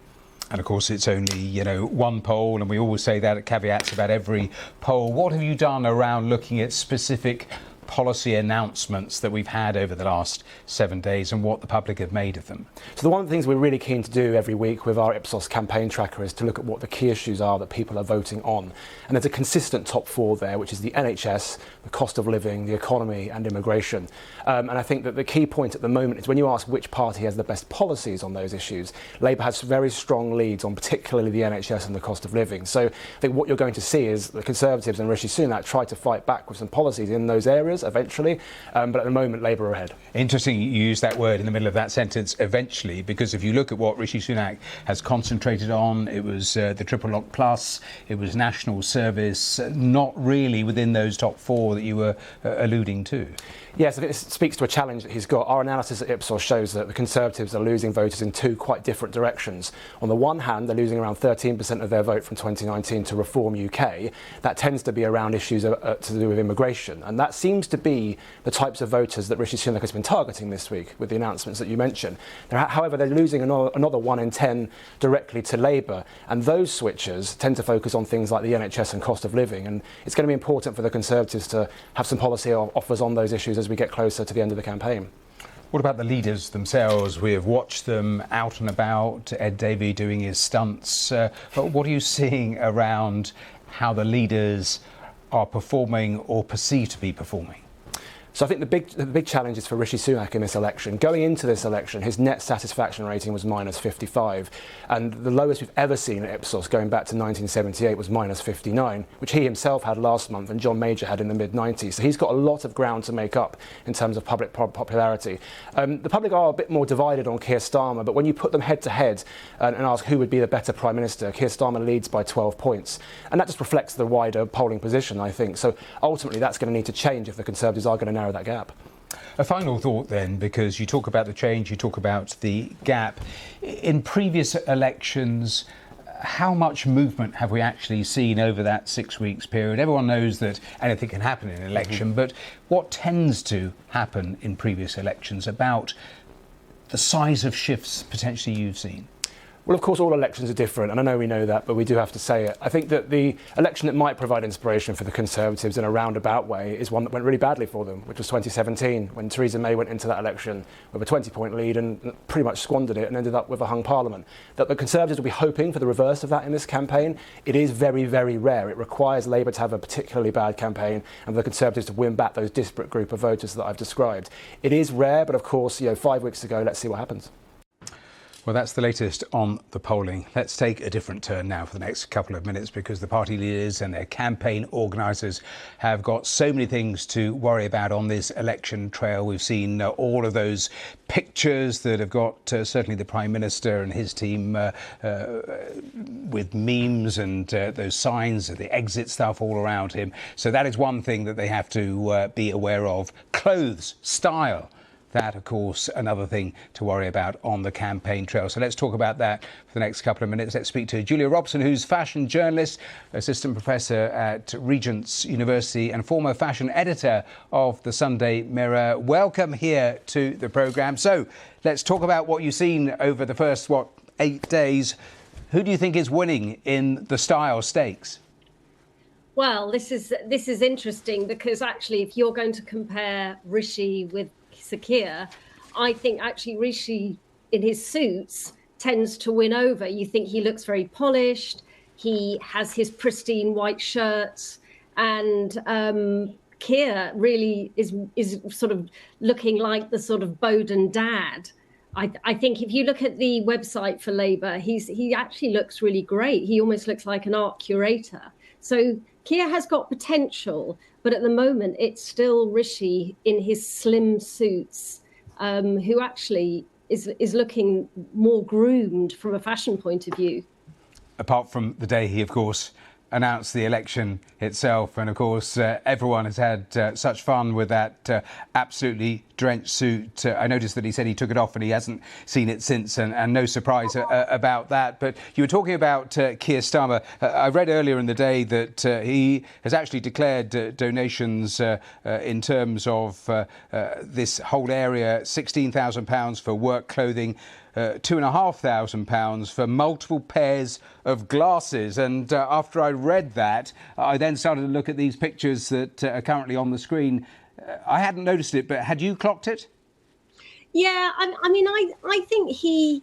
And of course, it's only, one poll, and we always say that at caveats about every poll. What have you done around looking at specific policy announcements that we've had over the last 7 days and what the public have made of them?
So one of the things we're really keen to do every week with our Ipsos campaign tracker is to look at what the key issues are that people are voting on. And there's a consistent top four there, which is the NHS, the cost of living, the economy and immigration. And I think that the key point at the moment is when you ask which party has the best policies on those issues, Labour has very strong leads on particularly the NHS and the cost of living. So I think what you're going to see is the Conservatives and Rishi Sunak try to fight back with some policies in those areas eventually, but at the moment Labour are ahead.
Interesting you use that word in the middle of that sentence, eventually, because if you look at what Rishi Sunak has concentrated on, it was the Triple Lock Plus, it was national service, not really within those top four that you were alluding to.
Yes, I think this speaks to a challenge that he's got. Our analysis at Ipsos shows that the Conservatives are losing voters in two quite different directions. On the one hand, they're losing around 13% of their vote from 2019 to Reform UK. That tends to be around issues to do with immigration. And that seems to be the types of voters that Rishi Sunak has been targeting this week with the announcements that you mentioned. However, they're losing another 1 in 10 directly to Labour. And those switchers tend to focus on things like the NHS and cost of living. And it's going to be important for the Conservatives to have some policy offers on those issues as we get closer to the end of the campaign.
What about the leaders themselves? We have watched them out and about, Ed Davey doing his stunts. What are you seeing around how the leaders are performing or perceived to be performing?
So I think the big challenge is for Rishi Sunak in this election. Going into this election, his net satisfaction rating was -55, and the lowest we've ever seen at Ipsos going back to 1978 was -59, which he himself had last month and John Major had in the mid-90s. So he's got a lot of ground to make up in terms of public popularity. The public are a bit more divided on Keir Starmer, but when you put them head to head and ask who would be the better Prime Minister, Keir Starmer leads by 12 points. And that just reflects the wider polling position, I think. So ultimately that's going to need to change if the Conservatives are going to narrow that gap.
A final thought then, because you talk about the change, you talk about the gap. In previous elections, how much movement have we actually seen over that 6 weeks period? Everyone knows that anything can happen in an election, but what tends to happen in previous elections about the size of shifts potentially you've seen?
Well, of course, all elections are different, and I know we know that, but we do have to say it. I think that the election that might provide inspiration for the Conservatives in a roundabout way is one that went really badly for them, which was 2017, when Theresa May went into that election with a 20-point lead and pretty much squandered it and ended up with a hung parliament. That the Conservatives will be hoping for the reverse of that in this campaign. It is very, very rare. It requires Labour to have a particularly bad campaign and for the Conservatives to win back those disparate group of voters that I've described. It is rare, but of course, 5 weeks ago, let's see what happens.
Well, that's the latest on the polling. Let's take a different turn now for the next couple of minutes, because the party leaders and their campaign organisers have got so many things to worry about on this election trail. We've seen all of those pictures that have got certainly the Prime Minister and his team with memes and those signs, the exit stuff all around him. So that is one thing that they have to be aware of. Clothes, style. That, of course, another thing to worry about on the campaign trail. So let's talk about that for the next couple of minutes. Let's speak to Julia Robson, who's fashion journalist, assistant professor at Regent's University and former fashion editor of the Sunday Mirror. Welcome here to the programme. So let's talk about what you've seen over the first, 8 days. Who do you think is winning in the style stakes?
Well, this is interesting, because actually, if you're going to compare Rishi with Keir, I think actually Rishi in his suits tends to win over. You think he looks very polished, he has his pristine white shirts, and Keir really is sort of looking like the sort of Bowden dad. I think if you look at the website for Labour, he actually looks really great. He almost looks like an art curator. So Keir has got potential, but at the moment it's still Rishi in his slim suits, who actually is looking more groomed from a fashion point of view.
Apart from the day he, of course, announced the election itself, and of course everyone has had such fun with that absolutely drenched suit. I noticed that he said he took it off and he hasn't seen it since, and no surprise about that. But you were talking about Keir Starmer. I read earlier in the day that he has actually declared donations in terms of this whole area, £16,000 for work clothing, £2,500 for multiple pairs of glasses. And after I read that, I then started to look at these pictures that are currently on the screen. I hadn't noticed it, but had you clocked it?
Yeah, I think he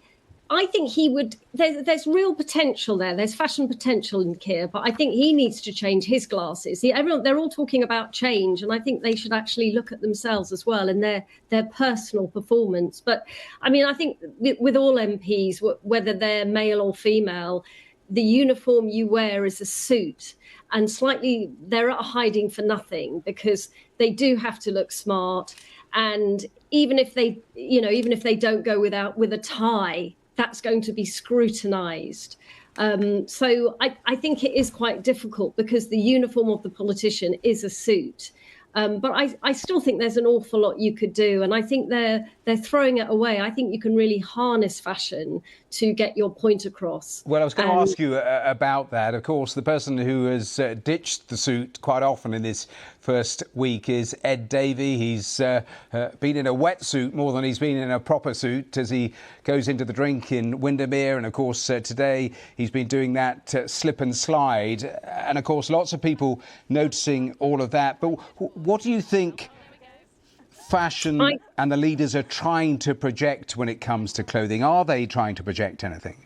would. There's real potential there. There's fashion potential in Keir, but I think he needs to change his glasses. They're all talking about change, and I think they should actually look at themselves as well and their personal performance. But I think with all MPs, whether they're male or female, the uniform you wear is a suit, and slightly they're at hiding for nothing because they do have to look smart. And even if they don't go with a tie, that's going to be scrutinised. So I think it is quite difficult because the uniform of the politician is a suit. But I still think there's an awful lot you could do, and I think they're throwing it away. I think you can really harness fashion to get your point across.
Well, I was going to ask you about that. Of course, the person who has ditched the suit quite often in this first week is Ed Davey. He's been in a wetsuit more than he's been in a proper suit as he goes into the drink in Windermere. And of course, today he's been doing that slip and slide. And of course, lots of people noticing all of that. But what do you think fashion and the leaders are trying to project when it comes to clothing? Are they trying to project anything?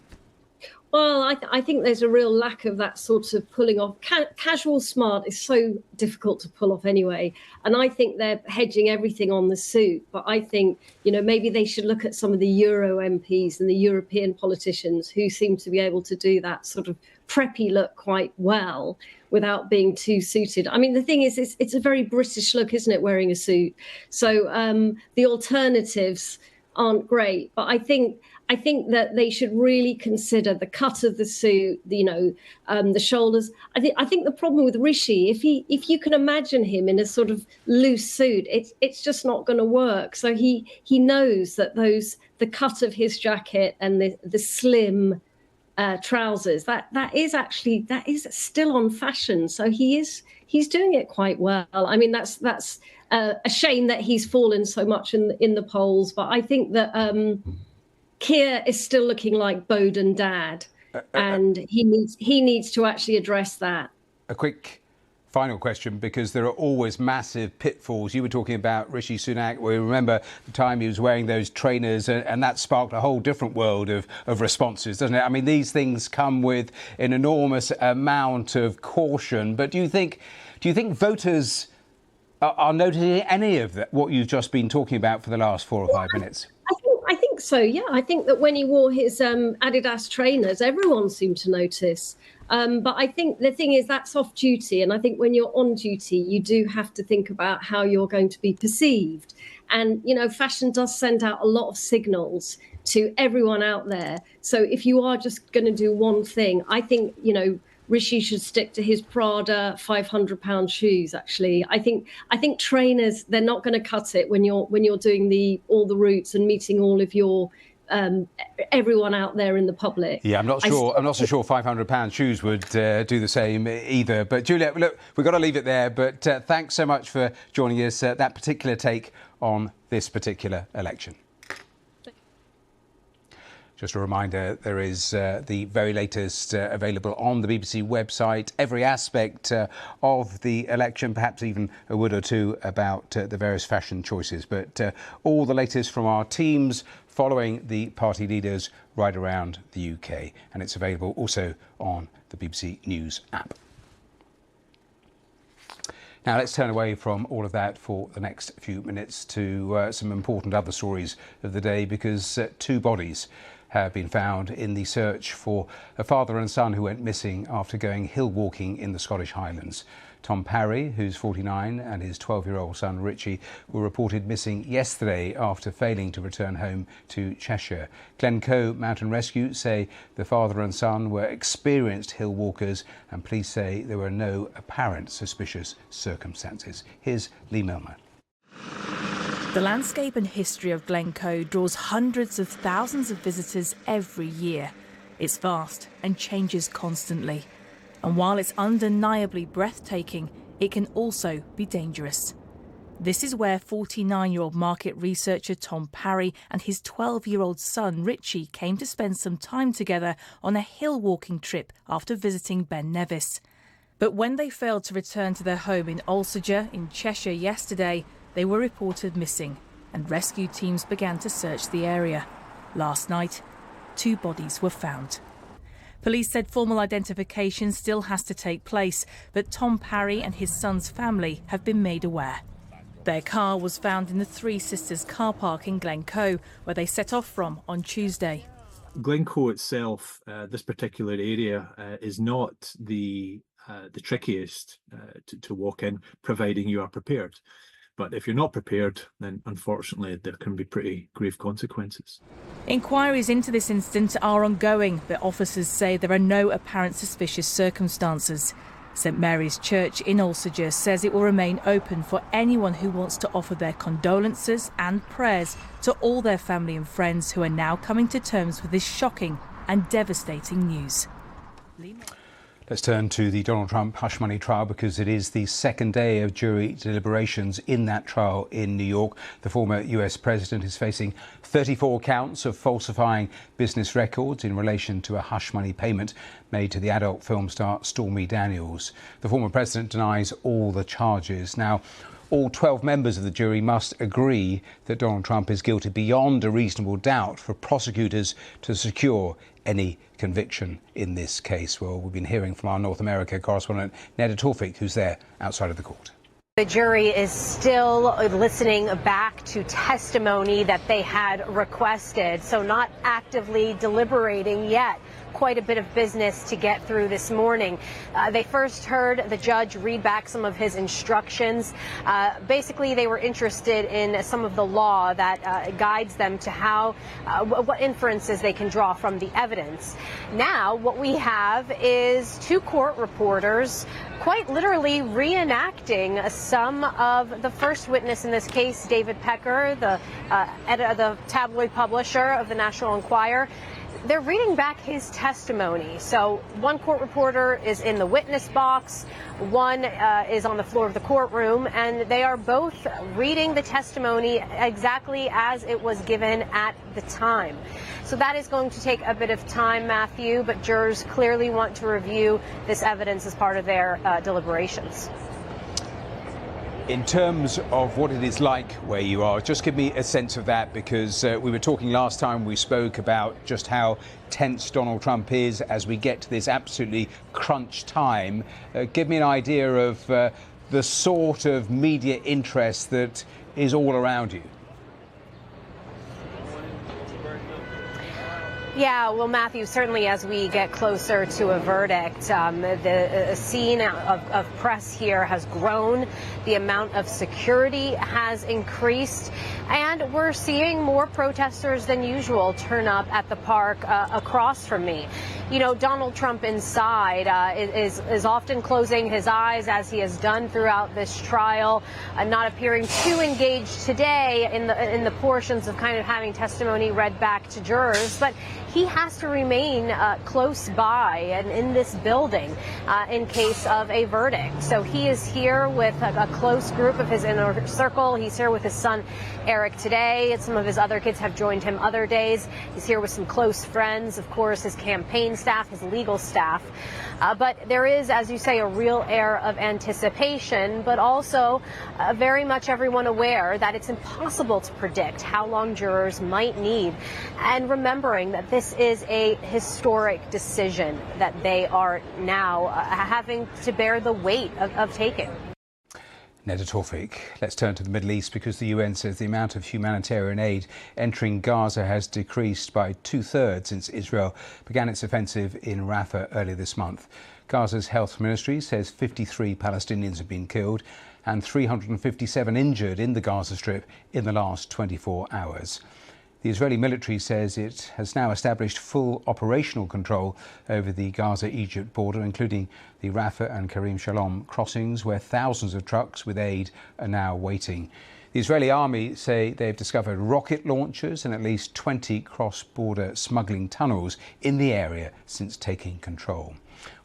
Well, I think there's a real lack of that sort of pulling off. Casual smart is so difficult to pull off anyway. And I think they're hedging everything on the suit. But I think, maybe they should look at some of the Euro MPs and the European politicians who seem to be able to do that sort of preppy look quite well without being too suited. The thing is, it's a very British look, isn't it, wearing a suit? So the alternatives aren't great. But I think that they should really consider the cut of the suit, the shoulders. I think the problem with Rishi, if you can imagine him in a sort of loose suit, it's just not going to work. So he knows that the cut of his jacket and the slim trousers that is still on fashion. So he's doing it quite well. That's a shame that he's fallen so much in the polls, but I think that Keir is still looking like Bowden Dad, and he needs to actually address that.
A quick final question, because there are always massive pitfalls. You were talking about Rishi Sunak. We remember the time he was wearing those trainers, and that sparked a whole different world of responses, doesn't it? These things come with an enormous amount of caution. But do you think voters are noticing any of that, what you've just been talking about for the last 4 or 5 minutes?
I think so, yeah. I think that when he wore his Adidas trainers, everyone seemed to notice. But I think the thing is that's off duty. And I think when you're on duty, you do have to think about how you're going to be perceived. And, fashion does send out a lot of signals to everyone out there. So if you are just going to do one thing, I think, Rishi should stick to his Prada £500 shoes. Actually, I think trainers, they're not going to cut it when you're doing all the routes and meeting all of your everyone out there in the public.
Yeah, I'm not so sure £500 shoes would do the same either. But Juliet, look, we've got to leave it there. But thanks so much for joining us. That particular take on this particular election. Just a reminder, there is the very latest available on the BBC website, every aspect of the election, perhaps even a word or two about the various fashion choices. But all the latest from our teams following the party leaders right around the UK. And it's available also on the BBC News app. Now, let's turn away from all of that for the next few minutes to some important other stories of the day, because 2 bodies have been found in the search for a father and son who went missing after going hill walking in the Scottish Highlands. Tom Parry, who's 49, and his 12-year-old son Richie were reported missing yesterday after failing to return home to Cheshire. Glencoe Mountain Rescue say the father and son were experienced hill walkers, and police say there were no apparent suspicious circumstances. Here's Lee Milner.
The landscape and history of Glencoe draws hundreds of thousands of visitors every year. It's vast and changes constantly. And while it's undeniably breathtaking, it can also be dangerous. This is where 49-year-old market researcher Tom Parry and his 12-year-old son Richie came to spend some time together on a hill walking trip after visiting Ben Nevis. But when they failed to return to their home in Ulsager in Cheshire yesterday, they were reported missing, and rescue teams began to search the area. Last night, 2 bodies were found. Police said formal identification still has to take place, but Tom Parry and his son's family have been made aware. Their car was found in the Three Sisters car park in Glencoe, where they set off from on Tuesday.
Glencoe itself, this particular area, is not the trickiest to walk in, providing you are prepared. But if you're not prepared, then unfortunately there can be pretty grave consequences.
Inquiries into this incident are ongoing, but officers say there are no apparent suspicious circumstances. St Mary's Church in Alsager says it will remain open for anyone who wants to offer their condolences and prayers to all their family and friends who are now coming to terms with this shocking and devastating news.
Let's turn to the Donald Trump hush money trial, because it is the second day of jury deliberations in that trial in New York. The former US president is facing 34 counts of falsifying business records in relation to a hush money payment made to the adult film star Stormy Daniels. The former president denies all the charges. Now, all 12 members of the jury must agree that Donald Trump is guilty beyond a reasonable doubt for prosecutors to secure any conviction in this case. Well, we've been hearing from our North America correspondent, Neda Tawfik, who's there outside of the court.
The jury is still listening back to testimony that they had requested, so not actively deliberating yet. Quite a bit of business to get through this morning. They first heard the judge read back some of his instructions. Basically, they were interested in some of the law that guides them to how, what inferences they can draw from the evidence. Now, what we have is 2 court reporters quite literally reenacting some of the first witness in this case, David Pecker, the tabloid publisher of the National Enquirer. They're reading back his testimony. So one court reporter is in the witness box, one is on the floor of the courtroom, and they are both reading the testimony exactly as it was given at the time. So that is going to take a bit of time, Matthew, but jurors clearly want to review this evidence as part of their deliberations.
In terms of what it is like where you are, just give me a sense of that, because we were talking last time we spoke about just how tense Donald Trump is as we get to this absolutely crunch time. Give me an idea of the sort of media interest that is all around you.
Yeah, well, Matthew, certainly as we get closer to a verdict, the scene of press here has grown. The amount of security has increased, and we're seeing more protesters than usual turn up at the park across from me. You know, Donald Trump inside is often closing his eyes, as he has done throughout this trial, not appearing too engaged today in the portions of kind of having testimony read back to jurors, but he has to remain close by and in this building in case of a verdict. So he is here with a close group of his inner circle. He's here with his son, Eric, today. Some of his other kids have joined him other days. He's here with some close friends, of course, his campaign staff, his legal staff. But there is, as you say, a real air of anticipation, but also very much everyone aware that it's impossible to predict how long jurors might need. And remembering that this is a historic decision that they are now having to bear the weight of taking.
Neda Tawfik. Let's turn to the Middle East, because the UN says the amount of humanitarian aid entering Gaza has decreased by 2/3 since Israel began its offensive in Rafah earlier this month. Gaza's health ministry says 53 Palestinians have been killed and 357 injured in the Gaza Strip in the last 24 hours. The Israeli military says it has now established full operational control over the Gaza-Egypt border, including the Rafah and Karim Shalom crossings, where thousands of trucks with aid are now waiting. The Israeli army say they've discovered rocket launchers and at least 20 cross-border smuggling tunnels in the area since taking control.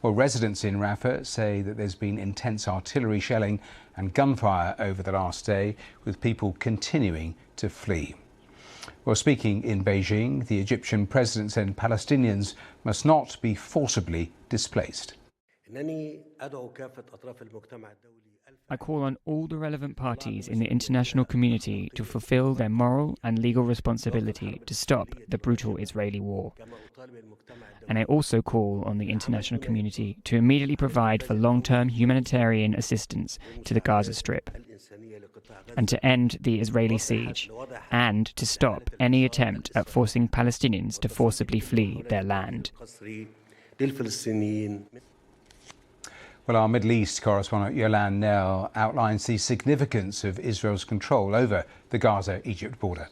Well, residents in Rafah say that there's been intense artillery shelling and gunfire over the last day, with people continuing to flee. Well, speaking in Beijing, the Egyptian president said Palestinians must not be forcibly displaced.
I call on all the relevant parties in the international community to fulfill their moral and legal responsibility to stop the brutal Israeli war. And I also call on the international community to immediately provide for long-term humanitarian assistance to the Gaza Strip, and to end the Israeli siege, and to stop any attempt at forcing Palestinians to forcibly flee their land.
Well, our Middle East correspondent Yolande Nell outlines the significance of Israel's control over the Gaza-Egypt border.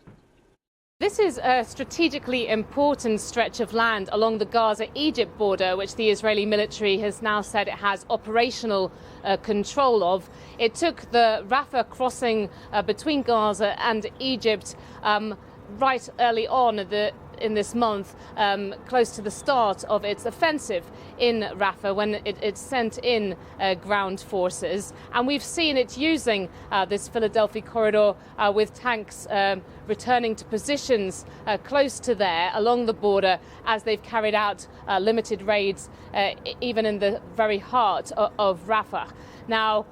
This is a strategically important stretch of land along the Gaza-Egypt border, which the Israeli military has now said it has operational control of. It took the Rafah crossing between Gaza and Egypt right early on in this month, close to the start of its offensive in Rafah, when it sent in ground forces. And we've seen it using this Philadelphia corridor with tanks returning to positions close to there along the border as they've carried out limited raids even in the very heart of Rafah. Now,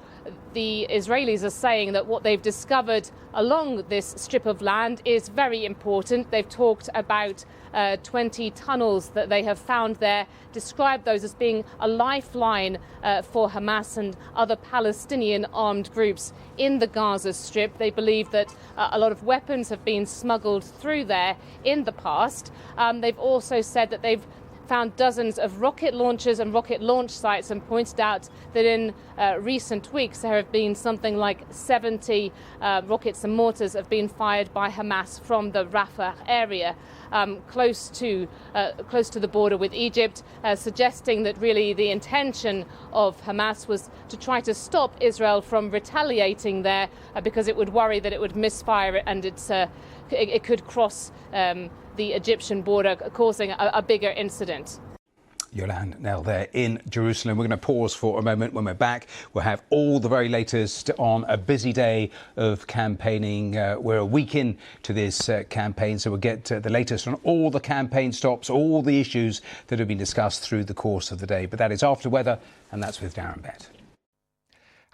the Israelis are saying that what they've discovered along this strip of land is very important. They've talked about 20 tunnels that they have found there, described those as being a lifeline for Hamas and other Palestinian armed groups in the Gaza Strip. They believe that a lot of weapons have been smuggled through there in the past. They've also said that they've found dozens of rocket launchers and rocket launch sites, and pointed out that in recent weeks there have been something like 70 rockets and mortars have been fired by Hamas from the Rafah area, close to the border with Egypt, suggesting that really the intention of Hamas was to try to stop Israel from retaliating there, because it would worry that it would misfire and it could cross the Egyptian border, causing a bigger incident.
Yolande Nell there in Jerusalem. We're going to pause for a moment. When we're back, we'll have all the very latest on a busy day of campaigning. We're a week into this campaign, so we'll get the latest on all the campaign stops, all the issues that have been discussed through the course of the day. But that is after weather, and that's with Darren Bett.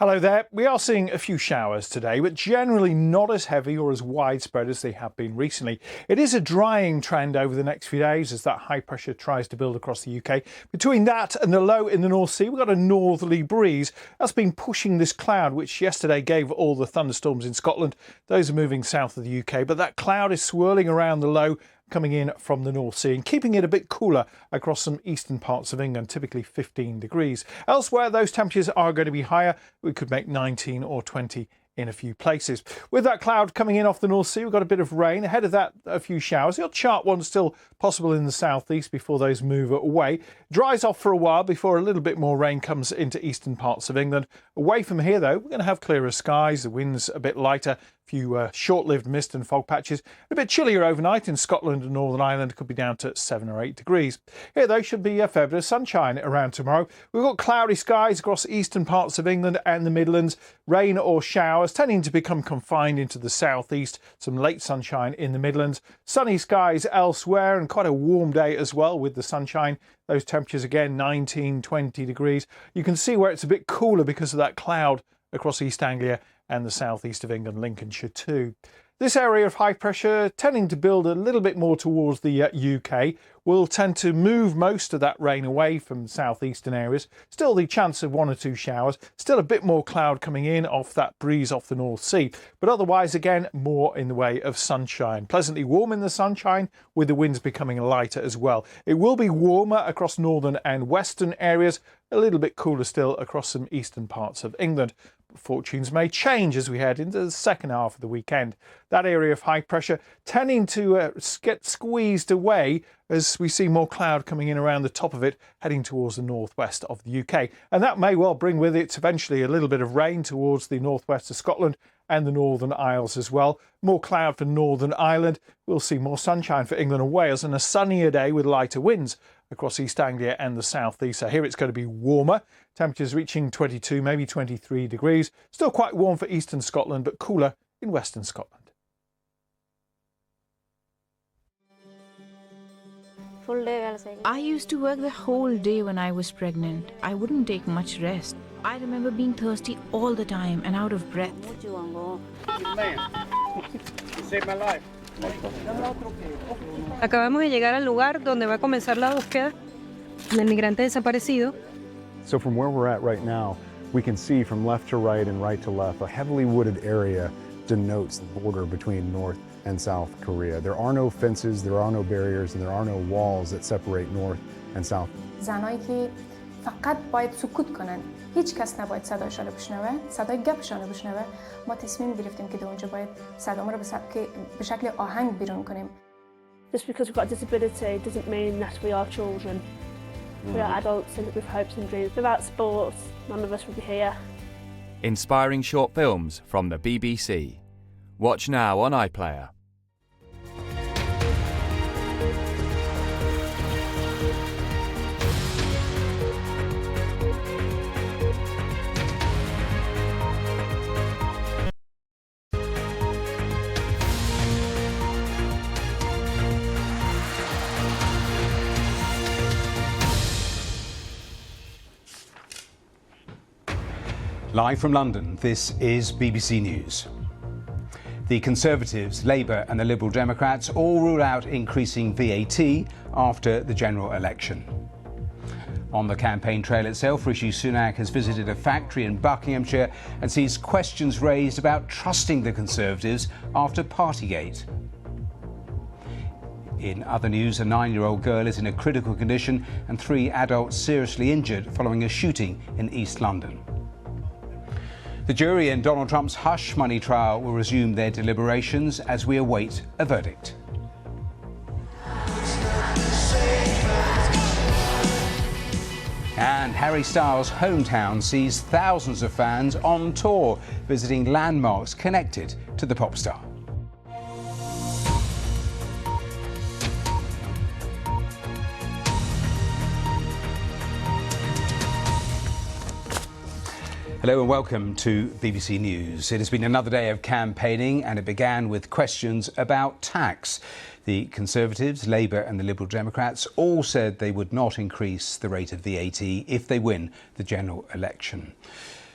Hello there. We are seeing a few showers today, but generally not as heavy or as widespread as they have been recently. It is a drying trend over the next few days as that high pressure tries to build across the UK. Between that and the low in the North Sea, we've got a northerly breeze that's been pushing this cloud, which yesterday gave all the thunderstorms in Scotland. Those are moving south of the UK, but that cloud is swirling around the low, coming in from the North Sea and keeping it a bit cooler across some eastern parts of England, typically 15 degrees. Elsewhere, those temperatures are going to be higher. We could make 19 or 20 in a few places. With that cloud coming in off the North Sea, we've got a bit of rain. Ahead of that, a few showers. The odd sharp one's still possible in the southeast before those move away. Dries off for a while before a little bit more rain comes into eastern parts of England. Away from here, though, we're going to have clearer skies. The wind's a bit lighter. Few short-lived mist and fog patches. A bit chillier overnight in Scotland and Northern Ireland. Could be down to 7 or 8 degrees. Here, though, should be a fair bit of sunshine around tomorrow. We've got cloudy skies across eastern parts of England and the Midlands. Rain or showers tending to become confined into the southeast. Some late sunshine in the Midlands. Sunny skies elsewhere and quite a warm day as well with the sunshine. Those temperatures again, 19, 20 degrees. You can see where it's a bit cooler because of that cloud across East Anglia and the southeast of England, Lincolnshire too. This area of high pressure tending to build a little bit more towards the UK will tend to move most of that rain away from southeastern areas. Still the chance of 1 or 2 showers, still a bit more cloud coming in off that breeze off the North Sea, but otherwise again more in the way of sunshine. Pleasantly warm in the sunshine with the winds becoming lighter as well. It will be warmer across northern and western areas, a little bit cooler still across some eastern parts of England. Fortunes may change as we head into the second half of the weekend. That area of high pressure tending to get squeezed away as we see more cloud coming in around the top of it, heading towards the northwest of the UK. And that may well bring with it eventually a little bit of rain towards the northwest of Scotland and the Northern Isles as well. More cloud for Northern Ireland. We'll see more sunshine for England and Wales and a sunnier day with lighter winds across East Anglia and the southeast. So here it's going to be warmer. Temperatures reaching 22, maybe 23 degrees. Still quite warm for eastern Scotland, but cooler in western Scotland.
I used to work the whole day when I was pregnant. I wouldn't take much rest.
I remember being thirsty all the time and out of breath.
Acabamos de llegar al lugar donde va a comenzar la búsqueda del migrante desaparecido.
So from where we're at right now, we can see from left to right and right to left, a heavily wooded area denotes the border between North and South Korea. There are no fences, there are no barriers, and there are no walls that separate North and South.
زنایی که فقط باید سکوت کنن، هیچ کس نباید صدایشان رو بشنوه، صدای گپشان رو بشنوه. ما تصمیم گرفتیم که در اونجا باید صدامون رو به شکل آهنگ بیرون کنیم.
Just because we've got a disability doesn't mean that we are children. We are adults with hopes and dreams. Without sports, none of us would be here.
Inspiring short films from the BBC. Watch now on iPlayer.
Live from London, this is BBC News. The Conservatives, Labour and the Liberal Democrats all ruled out increasing VAT after the general election. On the campaign trail itself, Rishi Sunak has visited a factory in Buckinghamshire and sees questions raised about trusting the Conservatives after Partygate. In other news, a 9-year-old girl is in a critical condition and 3 adults seriously injured following a shooting in East London. The jury in Donald Trump's hush money trial will resume their deliberations as we await a verdict. And Harry Styles' hometown sees thousands of fans on tour visiting landmarks connected to the pop star. Hello and welcome to BBC News. It has been another day of campaigning and it began with questions about tax. The Conservatives, Labour and the Liberal Democrats all said they would not increase the rate of VAT if they win the general election.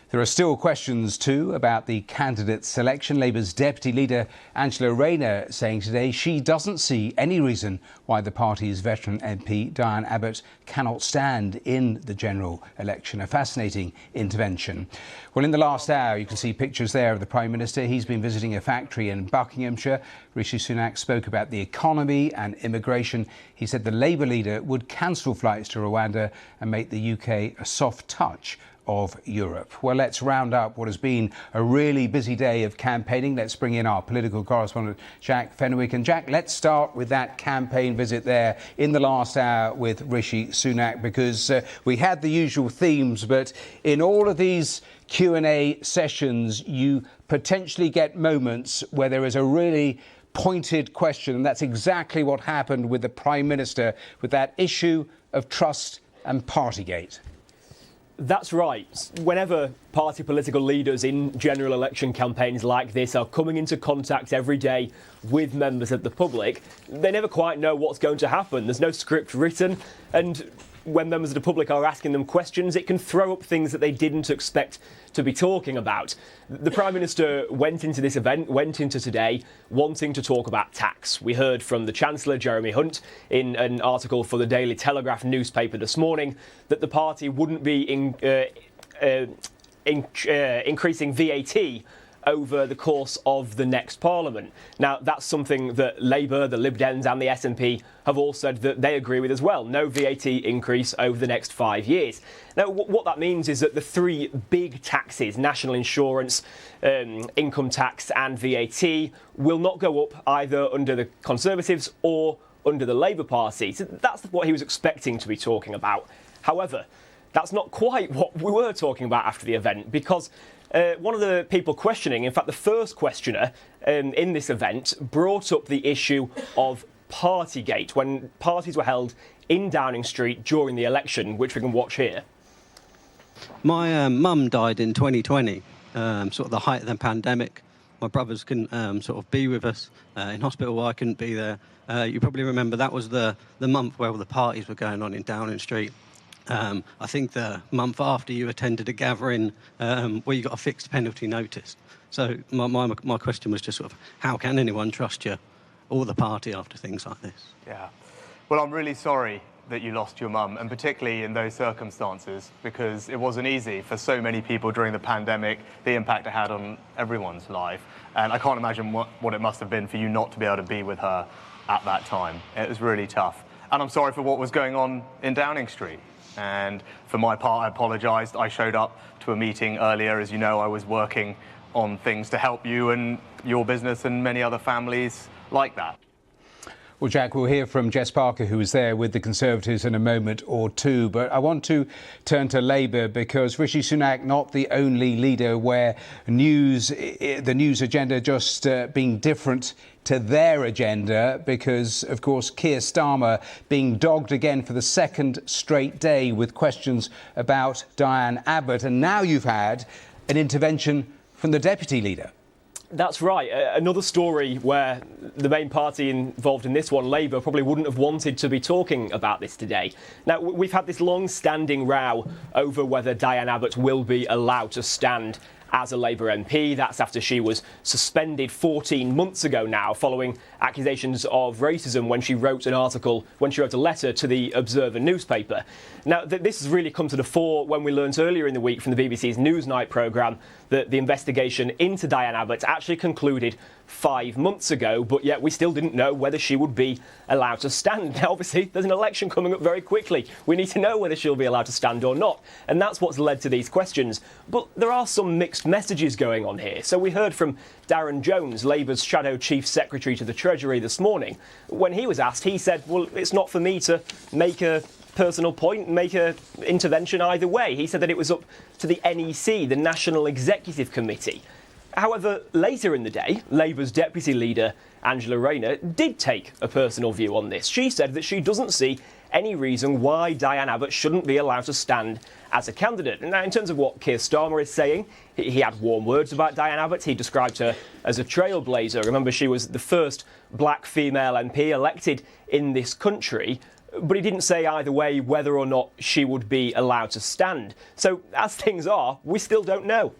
There are still questions too about the candidate selection. Labour's Deputy Leader Angela Rayner saying today she doesn't see any reason why the party's veteran MP Diane Abbott cannot stand in the general election. A fascinating intervention. Well, in the last hour you can see pictures there of the Prime Minister. He's been visiting a factory in Buckinghamshire. Rishi Sunak spoke about the economy and immigration. He said the Labour leader would cancel flights to Rwanda and make the UK a soft touch of Europe. Well, let's round up what has been a really busy day of campaigning. Let's bring in our political correspondent, Jack Fenwick. And Jack, let's start with that campaign visit there in the last hour with Rishi Sunak, because we had the usual themes, but in all of these Q&A sessions, you potentially get moments where there is a really pointed question, and that's exactly what happened with the Prime Minister with that issue of trust and Partygate.
That's right. Whenever party political leaders in general election campaigns like this are coming into contact every day with members of the public, they never quite know what's going to happen. There's no script written, and when members of the public are asking them questions, it can throw up things that they didn't expect to be talking about. The Prime Minister went into this event, went into today, wanting to talk about tax. We heard from the Chancellor, Jeremy Hunt, in an article for the Daily Telegraph newspaper this morning, that the party wouldn't be increasing VAT over the course of the next Parliament. Now, that's something that Labour, the Lib Dems and the SNP have all said that they agree with as well. No VAT increase over the next 5 years. Now, what that means is that the 3 big taxes, national insurance, income tax and VAT, will not go up either under the Conservatives or under the Labour Party. So that's what he was expecting to be talking about. However, that's not quite what we were talking about after the event, because one of the people questioning, in fact, the first questioner in this event, brought up the issue of Partygate, when parties were held in Downing Street during the election, which we can watch here.
My mum died in 2020, sort of the height of the pandemic. My brothers couldn't sort of be with us in hospital while I couldn't be there. You probably remember that was the month where all the parties were going on in Downing Street. I think the month after you attended a gathering where you got a fixed penalty notice. So my question was just sort of, how can anyone trust you or the party after things like this?
Yeah. Well, I'm really sorry that you lost your mum, and particularly in those circumstances, because it wasn't easy for so many people during the pandemic, the impact it had on everyone's life. And I can't imagine what it must have been for you not to be able to be with her at that time. It was really tough. And I'm sorry for what was going on in Downing Street. And for my part, I apologised. I showed up to a meeting earlier. As you know, I was working on things to help you and your business and many other families like that.
Well, Jack, we'll hear from Jess Parker, who was there with the Conservatives, in a moment or two. But I want to turn to Labour, because Rishi Sunak, not the only leader where the news agenda just being different to their agenda, because, of course, Keir Starmer being dogged again for the second straight day with questions about Diane Abbott. And now you've had an intervention from the Deputy Leader.
That's right. Another story where the main party involved in this one, Labour, probably wouldn't have wanted to be talking about this today. Now, we've had this long-standing row over whether Diane Abbott will be allowed to stand as a Labour MP. That's after she was suspended 14 months ago now, following accusations of racism when she wrote a letter to the Observer newspaper. Now, this has really come to the fore when we learnt earlier in the week from the BBC's Newsnight programme that the investigation into Diane Abbott actually concluded 5 months ago, but yet we still didn't know whether she would be allowed to stand. Now, obviously, there's an election coming up very quickly. We need to know whether she'll be allowed to stand or not, and that's what's led to these questions. But there are some mixed messages going on here. So we heard from Darren Jones, Labour's Shadow Chief Secretary to the Treasury, this morning. When he was asked, he said, well, it's not for me to make a personal point, make an intervention either way. He said that it was up to the NEC, the National Executive Committee. However, later in the day, Labour's Deputy Leader, Angela Rayner, did take a personal view on this. She said that she doesn't see any reason why Diane Abbott shouldn't be allowed to stand as a candidate. Now, in terms of what Keir Starmer is saying, he had warm words about Diane Abbott. He described her as a trailblazer. Remember, she was the first black female MP elected in this country. But he didn't say either way whether or not she would be allowed to stand. So, as things are, we still don't know.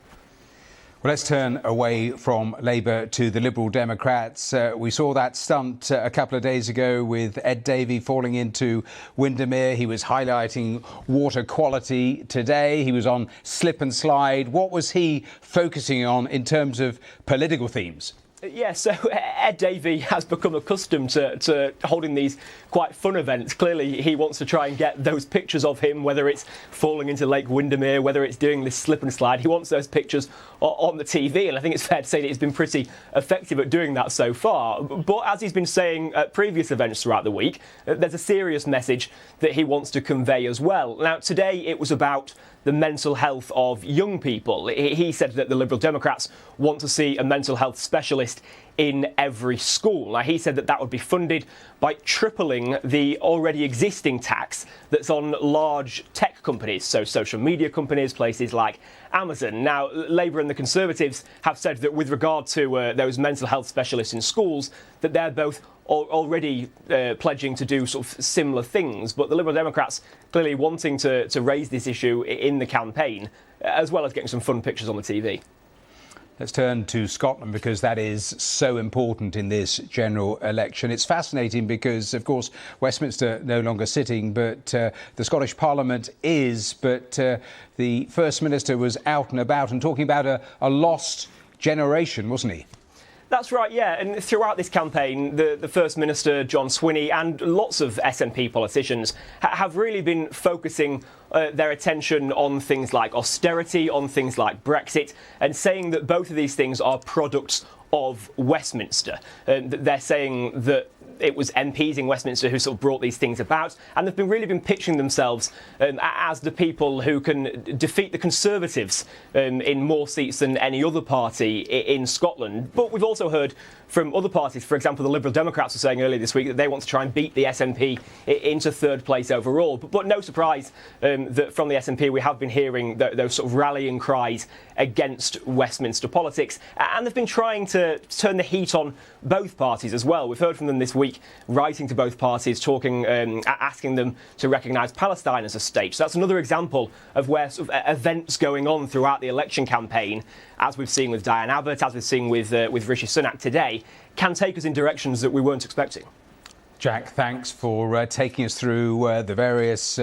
Well, let's turn away from Labour to the Liberal Democrats. We saw that stunt a couple of days ago with Ed Davey falling into Windermere. He was highlighting water quality today. He was on slip and slide. What was he focusing on in terms of political themes?
Yeah, so Ed Davey has become accustomed to holding these quite fun events. Clearly, he wants to try and get those pictures of him, whether it's falling into Lake Windermere, whether it's doing this slip and slide. He wants those pictures on the TV, and I think it's fair to say that he's been pretty effective at doing that so far. But as he's been saying at previous events throughout the week, there's a serious message that he wants to convey as well. Now, today it was about the mental health of young people. He said that the Liberal Democrats want to see a mental health specialist in every school. Now, he said that would be funded by tripling the already existing tax that's on large tech companies, so social media companies, places like Amazon. Now, Labour and the Conservatives have said that with regard to those mental health specialists in schools, that they're both already pledging to do sort of similar things. But the Liberal Democrats clearly wanting to raise this issue in the campaign, as well as getting some fun pictures on the TV.
Let's turn to Scotland, because that is so important in this general election. It's fascinating because, of course, Westminster no longer sitting, but the Scottish Parliament is. But the First Minister was out and about and talking about a lost generation, wasn't he?
That's right, yeah. And throughout this campaign, the First Minister, John Swinney, and lots of SNP politicians have really been focusing their attention on things like austerity, on things like Brexit, and saying that both of these things are products of Westminster. They're saying that it was MPs in Westminster who sort of brought these things about, and they've really been pitching themselves as the people who can defeat the Conservatives in more seats than any other party in Scotland. But we've also heard from other parties. For example, the Liberal Democrats were saying earlier this week that they want to try and beat the SNP into third place overall. But no surprise that from the SNP we have been hearing those sort of rallying cries against Westminster politics, and they've been trying to turn the heat on both parties as well. We've heard from them this week week, writing to both parties, talking, asking them to recognise Palestine as a state. So that's another example of where sort of events going on throughout the election campaign, as we've seen with Diane Abbott, as we've seen with Rishi Sunak today, can take us in directions that we weren't expecting.
Jack, thanks for taking us through the various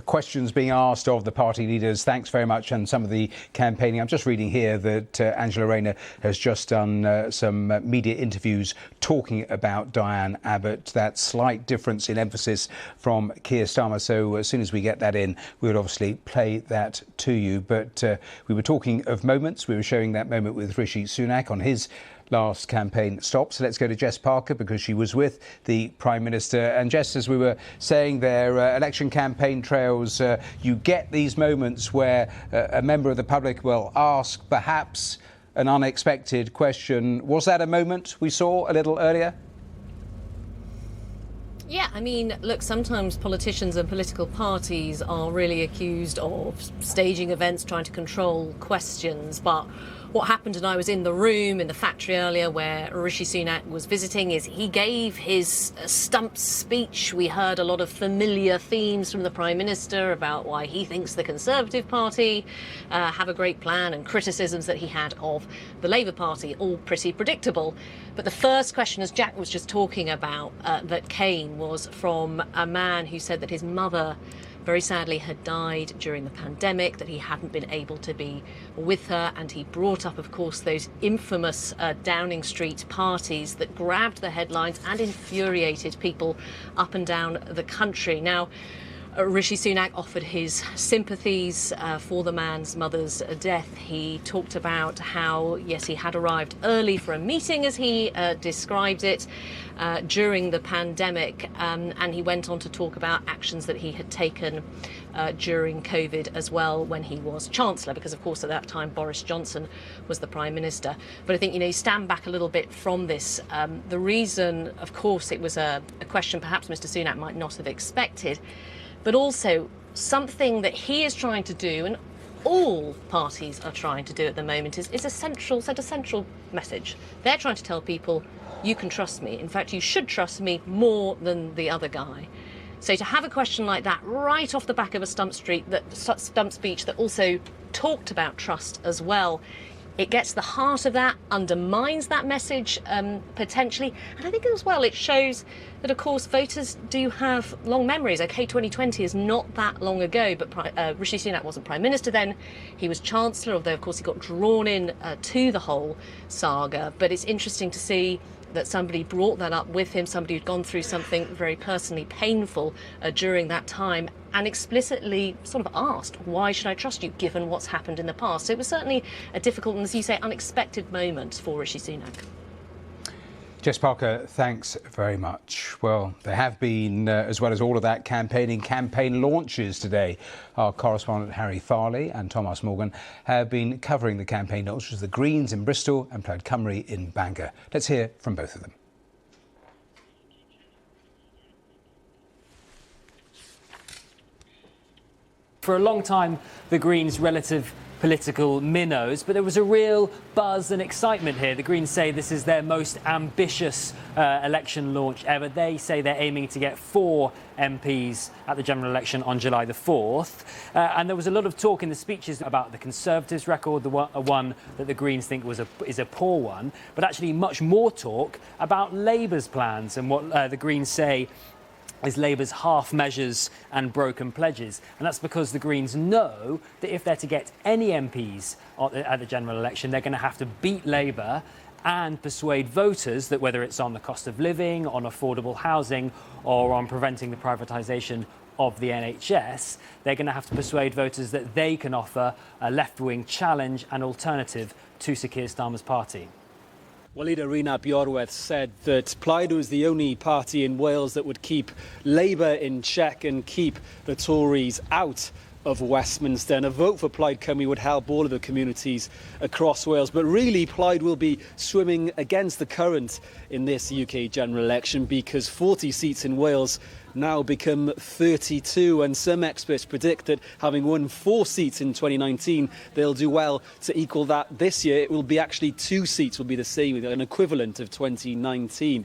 questions being asked of the party leaders. Thanks very much. And some of the campaigning. I'm just reading here that Angela Rayner has just done some media interviews talking about Diane Abbott, that slight difference in emphasis from Keir Starmer. So as soon as we get that in, we would obviously play that to you. But we were talking of moments. We were showing that moment with Rishi Sunak on his last campaign stop. So let's go to Jess Parker, because she was with the Prime Minister. And Jess, as we were saying there, election campaign trails, you get these moments where a member of the public will ask perhaps an unexpected question. Was that a moment we saw a little earlier?
Yeah, I mean, look, sometimes politicians and political parties are really accused of staging events, trying to control questions, but what happened, and I was in the room in the factory earlier where Rishi Sunak was visiting, is he gave his stump speech. We heard a lot of familiar themes from the Prime Minister about why he thinks the Conservative Party have a great plan, and criticisms that he had of the Labour Party, all pretty predictable. But the first question, as Jack was just talking about, that came was from a man who said that his mother very sadly had died during the pandemic, that he hadn't been able to be with her, and he brought up, of course, those infamous Downing Street parties that grabbed the headlines and infuriated people up and down the country. Now, Rishi Sunak offered his sympathies for the man's mother's death. He talked about how, yes, he had arrived early for a meeting, as he described it, during the pandemic, and he went on to talk about actions that he had taken during COVID as well when he was Chancellor, because of course at that time Boris Johnson was the Prime Minister. But I think, you stand back a little bit from this. The reason, of course, it was a question perhaps Mr. Sunak might not have expected, but also something that he is trying to do, and all parties are trying to do at the moment, is a central message. They're trying to tell people, you can trust me. In fact, you should trust me more than the other guy. So to have a question like that right off the back of a stump speech that also talked about trust as well, it gets the heart of that, undermines that message potentially. And I think as well it shows that, of course, voters do have long memories. OK, 2020 is not that long ago, but Rishi Sunak wasn't Prime Minister then. He was Chancellor, although, of course, he got drawn in to the whole saga. But it's interesting to see that somebody brought that up with him, somebody who'd gone through something very personally painful during that time, and explicitly sort of asked, why should I trust you given what's happened in the past? So it was certainly a difficult and, as you say, unexpected moment for Rishi Sunak.
Jess Parker, thanks very much. Well, there have been, as well as all of that campaign launches today. Our correspondent Harry Farley and Thomas Morgan have been covering the campaign launches, the Greens in Bristol and Plaid Cymru in Bangor. Let's hear from both of them.
For a long time, the Greens' relative political minnows, but there was a real buzz and excitement here. The Greens say this is their most ambitious election launch ever. They say they're aiming to get 4 MPs at the general election on July the 4th. And there was a lot of talk in the speeches about the Conservatives' record, the one that the Greens think is a poor one, but actually much more talk about Labour's plans and what the Greens say is Labour's half measures and broken pledges. And that's because the Greens know that if they're to get any MPs at the general election, they're going to have to beat Labour and persuade voters that whether it's on the cost of living, on affordable housing, or on preventing the privatisation of the NHS, they're going to have to persuade voters that they can offer a left-wing challenge and alternative to Sir Keir Starmer's party.
Well, leader Rhina Bjorweth said that Plaid was the only party in Wales that would keep Labour in check and keep the Tories out of Westminster. And a vote for Plaid Cymru would help all of the communities across Wales. But really, Plaid will be swimming against the current in this UK general election, because 40 seats in Wales now become 32, and some experts predict that having won 4 seats in 2019, they'll do well to equal that this year. It will be actually 2 seats will be the same, an equivalent of 2019.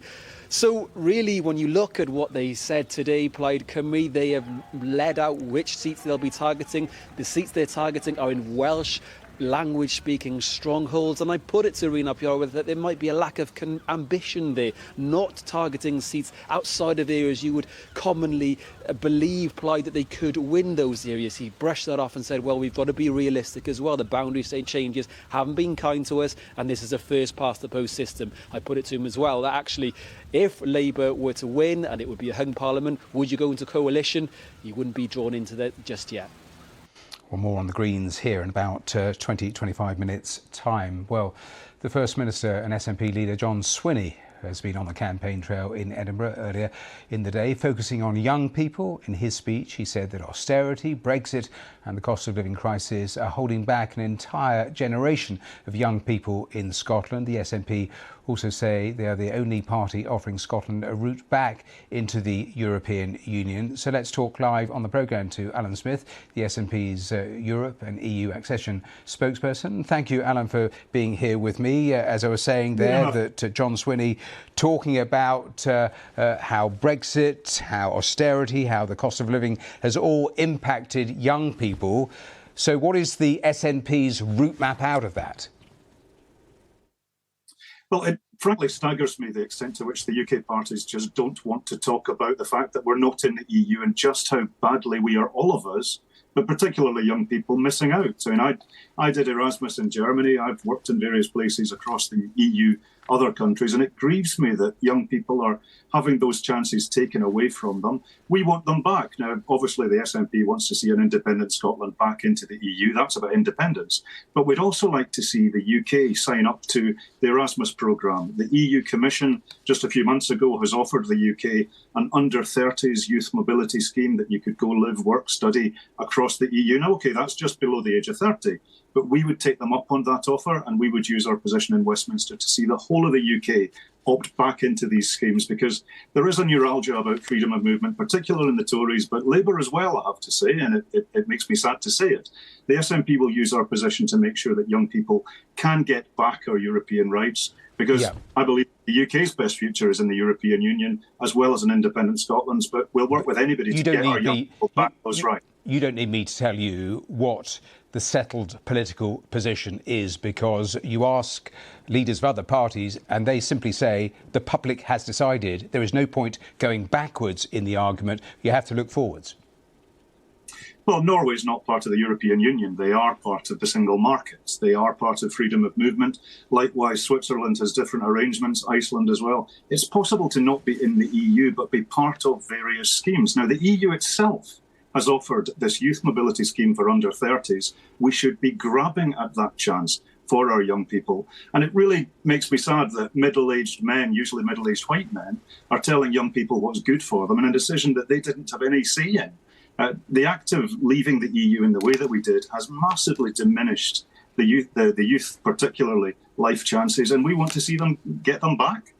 So really, when you look at what they said today, Plaid Cymru, they have laid out which seats they'll be targeting. The seats they're targeting are in Welsh language-speaking strongholds, and I put it to Rhys Iorwerth that there might be a lack of ambition there, not targeting seats outside of areas you would commonly believe, Plaid, that they could win those areas. He brushed that off and said, well, we've got to be realistic as well. The boundary state changes haven't been kind to us, and this is a first-past-the-post system. I put it to him as well that actually, if Labour were to win and it would be a hung parliament, would you go into coalition? You wouldn't be drawn into that just yet.
Well, more on the Greens here in about 20-25 minutes' time. Well, the First Minister and SNP leader John Swinney has been on the campaign trail in Edinburgh earlier in the day, focusing on young people. In his speech, he said that austerity, Brexit and the cost of living crisis are holding back an entire generation of young people in Scotland. The SNP also say they are the only party offering Scotland a route back into the European Union. So let's talk live on the programme to Alan Smith, the SNP's Europe and EU accession spokesperson. Thank you, Alan, for being here with me. As I was saying there, that John Swinney talking about how Brexit, how austerity, how the cost of living has all impacted young people. So what is the SNP's route map out of that?
Well, it frankly staggers me the extent to which the UK parties just don't want to talk about the fact that we're not in the EU and just how badly we are, all of us, but particularly young people, missing out. I mean, I did Erasmus in Germany. I've worked in various places across the EU, other countries, and it grieves me that young people are having those chances taken away from them. We want them back. Now, obviously, the SNP wants to see an independent Scotland back into the EU. That's about independence. But we'd also like to see the UK sign up to the Erasmus programme. The EU Commission, just a few months ago, has offered the UK an under-30s youth mobility scheme that you could go live, work, study across the EU. Now, OK, that's just below the age of 30. But we would take them up on that offer, and we would use our position in Westminster to see the whole of the UK opt back into these schemes, because there is a neuralgia about freedom of movement, particularly in the Tories, but Labour as well, I have to say, and it makes me sad to say it. The SNP will use our position to make sure that young people can get back our European rights, because I believe the UK's best future is in the European Union, as well as an independent Scotland's, but we'll work with anybody to get our young people back those rights.
You don't need me to tell you what the settled political position is, because you ask leaders of other parties and they simply say the public has decided. There is no point going backwards in the argument. You have to look forwards.
Well, Norway's not part of the European Union. They are part of the single market. They are part of freedom of movement. Likewise, Switzerland has different arrangements, Iceland as well. It's possible to not be in the EU, but be part of various schemes. Now, the EU itself has offered this youth mobility scheme for under 30s. We should be grabbing at that chance for our young people. And it really makes me sad that middle-aged men, usually middle-aged white men, are telling young people what's good for them in a decision that they didn't have any say in. The act of leaving the EU in the way that we did has massively diminished the youth, particularly life chances, and we want to see them get them back.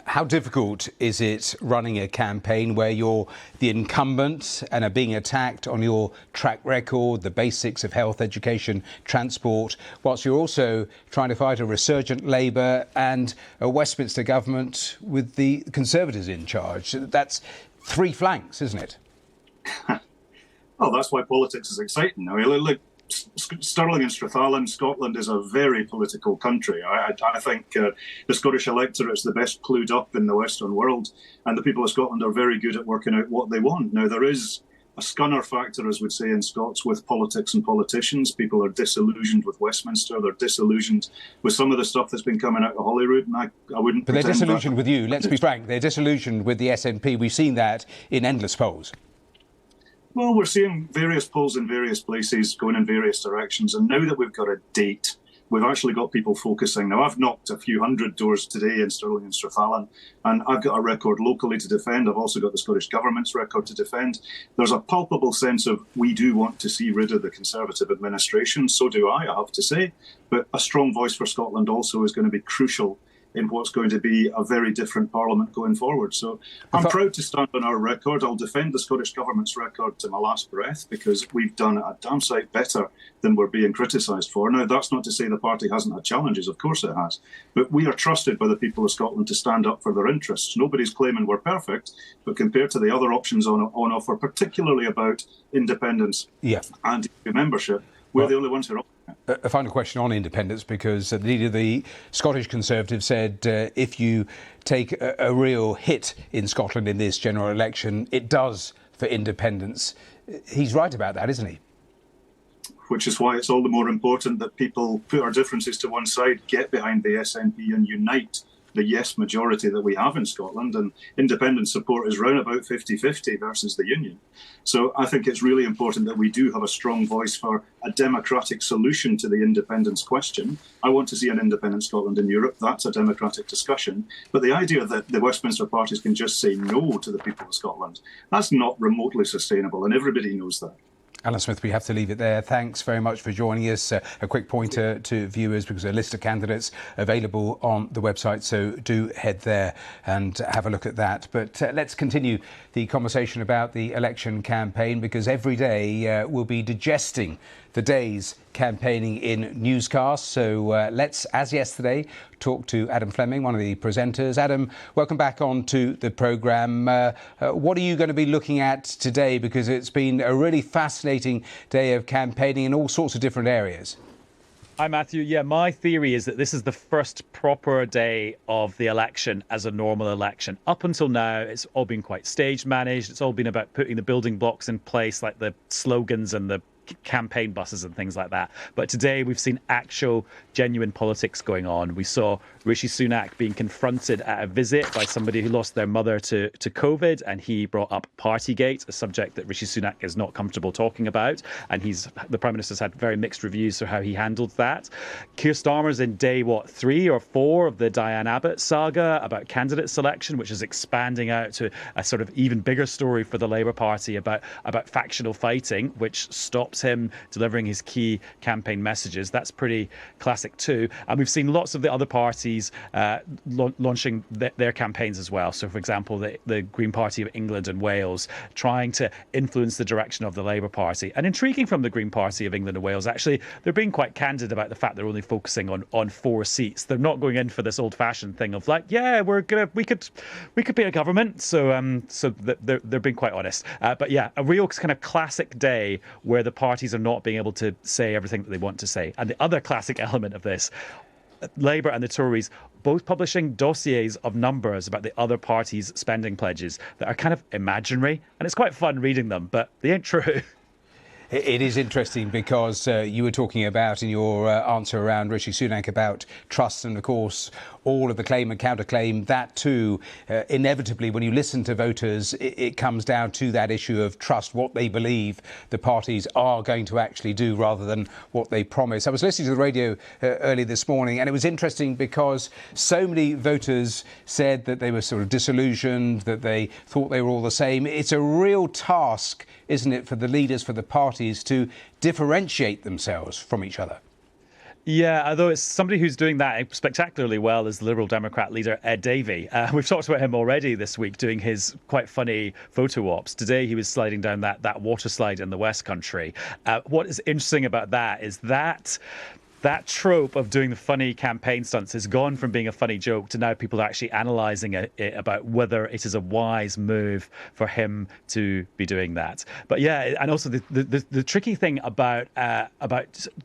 How difficult is it running a campaign where you're the incumbent and are being attacked on your track record, the basics of health, education, transport, whilst you're also trying to fight a resurgent Labour and a Westminster government with the Conservatives in charge? That's three flanks, isn't it?
Oh, that's why politics is exciting. I mean, look, Stirling and Strathallan, Scotland is a very political country. I think the Scottish electorate is the best clued up in the Western world, and the people of Scotland are very good at working out what they want. Now, there is a scunner factor, as we'd say in Scots, with politics and politicians. People are disillusioned with Westminster. They're disillusioned with some of the stuff that's been coming out of Holyrood, and I wouldn't.
But they're disillusioned with you. Let's be frank. They're disillusioned with the SNP. We've seen that in endless polls.
Well, we're seeing various polls in various places going in various directions. And now that we've got a date, we've actually got people focusing. Now, I've knocked a few hundred doors today in Stirling and Strathallan, and I've got a record locally to defend. I've also got the Scottish Government's record to defend. There's a palpable sense of we do want to see rid of the Conservative administration. So do I have to say. But a strong voice for Scotland also is going to be crucial in what's going to be a very different Parliament going forward. So I'm proud to stand on our record. I'll defend the Scottish Government's record to my last breath, because we've done a damn sight better than we're being criticised for. Now, that's not to say the party hasn't had challenges. Of course it has. But we are trusted by the people of Scotland to stand up for their interests. Nobody's claiming we're perfect, but compared to the other options on offer, particularly about independence and membership, we're the only ones who are.
A final question on independence, because the leader of the Scottish Conservatives said if you take a real hit in Scotland in this general election, it does for independence. He's right about that, isn't he?
Which is why it's all the more important that people put our differences to one side, get behind the SNP and unite the yes majority that we have in Scotland. And independent support is round about 50-50 versus the Union. So I think it's really important that we do have a strong voice for a democratic solution to the independence question. I want to see an independent Scotland in Europe. That's a democratic discussion. But the idea that the Westminster parties can just say no to the people of Scotland, that's not remotely sustainable, and everybody knows that.
Alan Smith, we have to leave it there. Thanks very much for joining us. A quick pointer to viewers, because there's a list of candidates available on the website, so do head there and have a look at that. But let's continue the conversation about the election campaign, because every day we'll be digesting the day's campaigning in newscasts. So let's, as yesterday, talk to Adam Fleming, one of the presenters. Adam, welcome back onto the programme. What are you going to be looking at today? Because it's been a really fascinating day of campaigning in all sorts of different areas.
Hi, Matthew. Yeah, my theory is that this is the first proper day of the election as a normal election. Up until now, it's all been quite stage managed. It's all been about putting the building blocks in place, like the slogans and the campaign buses and things like that. But today we've seen actual, genuine politics going on. We saw Rishi Sunak being confronted at a visit by somebody who lost their mother to COVID, and he brought up Partygate, a subject that Rishi Sunak is not comfortable talking about, and the Prime Minister's had very mixed reviews for how he handled that. Keir Starmer's in day 3 or 4 of the Diane Abbott saga about candidate selection, which is expanding out to a sort of even bigger story for the Labour Party about factional fighting, which stops him delivering his key campaign messages. That's pretty classic too. And we've seen lots of the other parties launching their campaigns as well. So, for example, the Green Party of England and Wales trying to influence the direction of the Labour Party. And intriguing from the Green Party of England and Wales, actually, they're being quite candid about the fact they're only focusing on 4 seats. They're not going in for this old-fashioned thing of like, yeah, we could be a government. So they're being quite honest. But yeah, a real kind of classic day where the parties are not being able to say everything that they want to say. And the other classic element of this, Labour and the Tories both publishing dossiers of numbers about the other parties' spending pledges that are kind of imaginary. And it's quite fun reading them, but they ain't true.
It is interesting because you were talking about in your answer around Rishi Sunak about trust, and of course all of the claim and counterclaim, that too, inevitably when you listen to voters, it comes down to that issue of trust, what they believe the parties are going to actually do rather than what they promise. I was listening to the radio early this morning, and it was interesting because so many voters said that they were sort of disillusioned, that they thought they were all the same. It's a real task, isn't it, for the leaders, for the parties to differentiate themselves from each other?
Yeah, although it's somebody who's doing that spectacularly well is the Liberal Democrat leader Ed Davey. We've talked about him already this week doing his quite funny photo ops. Today he was sliding down that water slide in the West Country. What is interesting about that is that trope of doing the funny campaign stunts has gone from being a funny joke to now people are actually analysing it about whether it is a wise move for him to be doing that. But yeah, and also the tricky thing about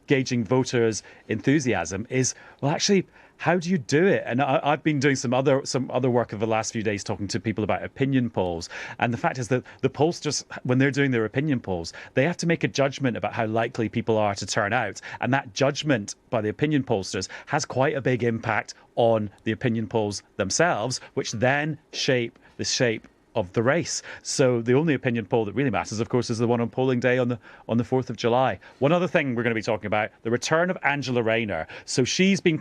gauging voters' enthusiasm is, well, actually, how do you do it? And I've been doing some other work over the last few days talking to people about opinion polls. And the fact is that the pollsters, when they're doing their opinion polls, they have to make a judgment about how likely people are to turn out. And that judgment by the opinion pollsters has quite a big impact on the opinion polls themselves, which then shape the shape of the race. So the only opinion poll that really matters, of course, is the one on polling day on the 4th of July. One other thing we're going to be talking about, the return of Angela Rayner. So she's been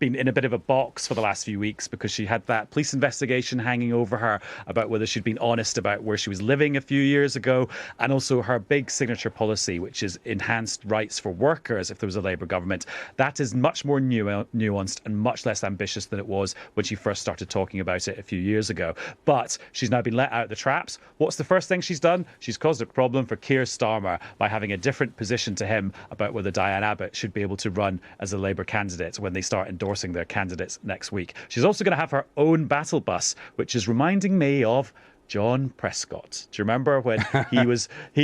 been in a bit of a box for the last few weeks because she had that police investigation hanging over her about whether she'd been honest about where she was living a few years ago, and also her big signature policy, which is enhanced rights for workers if there was a Labour government. That is much more nuanced and much less ambitious than it was when she first started talking about it a few years ago. But she's now been let out of the traps. What's the first thing she's done? She's caused a problem for Keir Starmer by having a different position to him about whether Diane Abbott should be able to run as a Labour candidate when they start endorsing their candidates next week. She's also going to have her own battle bus, which is reminding me of John Prescott. Do you remember when he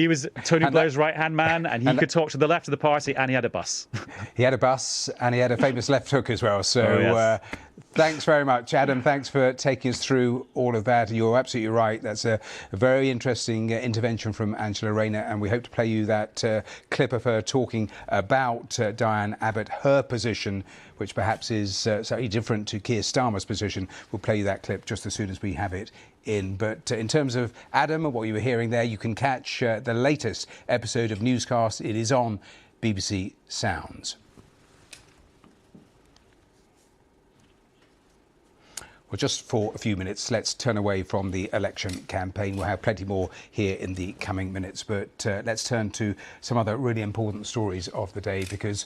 was Tony Blair's right-hand man, and he could talk to the left of the party, and he had a bus?
He had a bus, and he had a famous left hook as well. So thanks very much, Adam. Thanks for taking us through all of that. You're absolutely right. That's a very interesting intervention from Angela Rayner, and we hope to play you that clip of her talking about Diane Abbott, her position, which perhaps is slightly different to Keir Starmer's position. We'll play you that clip just as soon as we have it in. But in terms of Adam and what you were hearing there, you can catch the latest episode of Newscast. It is on BBC Sounds. Well, just for a few minutes, let's turn away from the election campaign. We'll have plenty more here in the coming minutes, but let's turn to some other really important stories of the day, because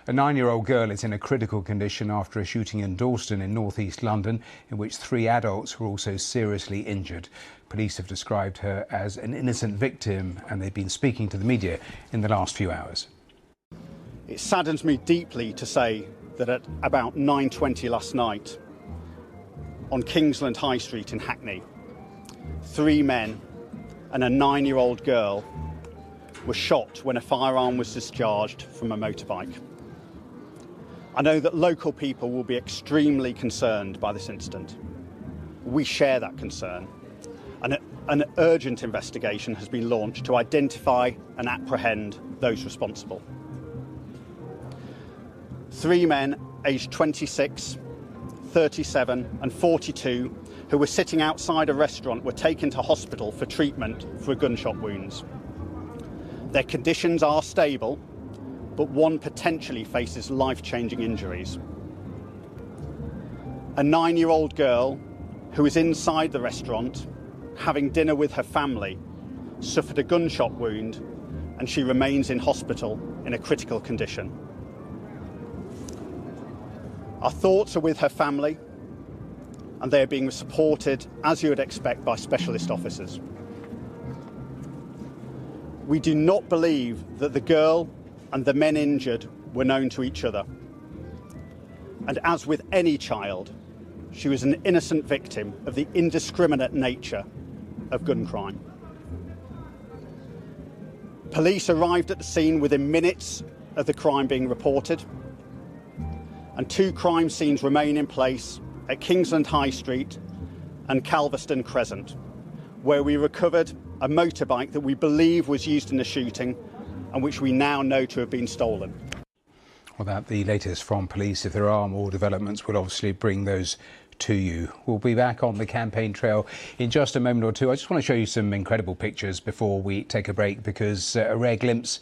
a 9-year-old girl is in a critical condition after a shooting in Dalston in northeast London, in which 3 adults were also seriously injured. Police have described her as an innocent victim, and they've been speaking to the media in the last few hours.
It saddens me deeply to say that at about 9:20 last night, on Kingsland High Street in Hackney, 3 men and a 9-year-old girl were shot when a firearm was discharged from a motorbike. I know that local people will be extremely concerned by this incident. We share that concern, and an urgent investigation has been launched to identify and apprehend those responsible. 3 men aged 26, 37 and 42 who were sitting outside a restaurant were taken to hospital for treatment for gunshot wounds. Their conditions are stable, but one potentially faces life-changing injuries. A 9-year-old girl who was inside the restaurant having dinner with her family suffered a gunshot wound, and she remains in hospital in a critical condition. Our thoughts are with her family, and they are being supported, as you would expect, by specialist officers. We do not believe that the girl and the men injured were known to each other. And as with any child, she was an innocent victim of the indiscriminate nature of gun crime. Police arrived at the scene within minutes of the crime being reported, and 2 crime scenes remain in place at Kingsland High Street and Calverston Crescent, where we recovered a motorbike that we believe was used in the shooting and which we now know to have been stolen.
Well, that's the latest from police. If there are more developments, we'll obviously bring those to you. We'll be back on the campaign trail in just a moment or two. I just want to show you some incredible pictures before we take a break, because a rare glimpse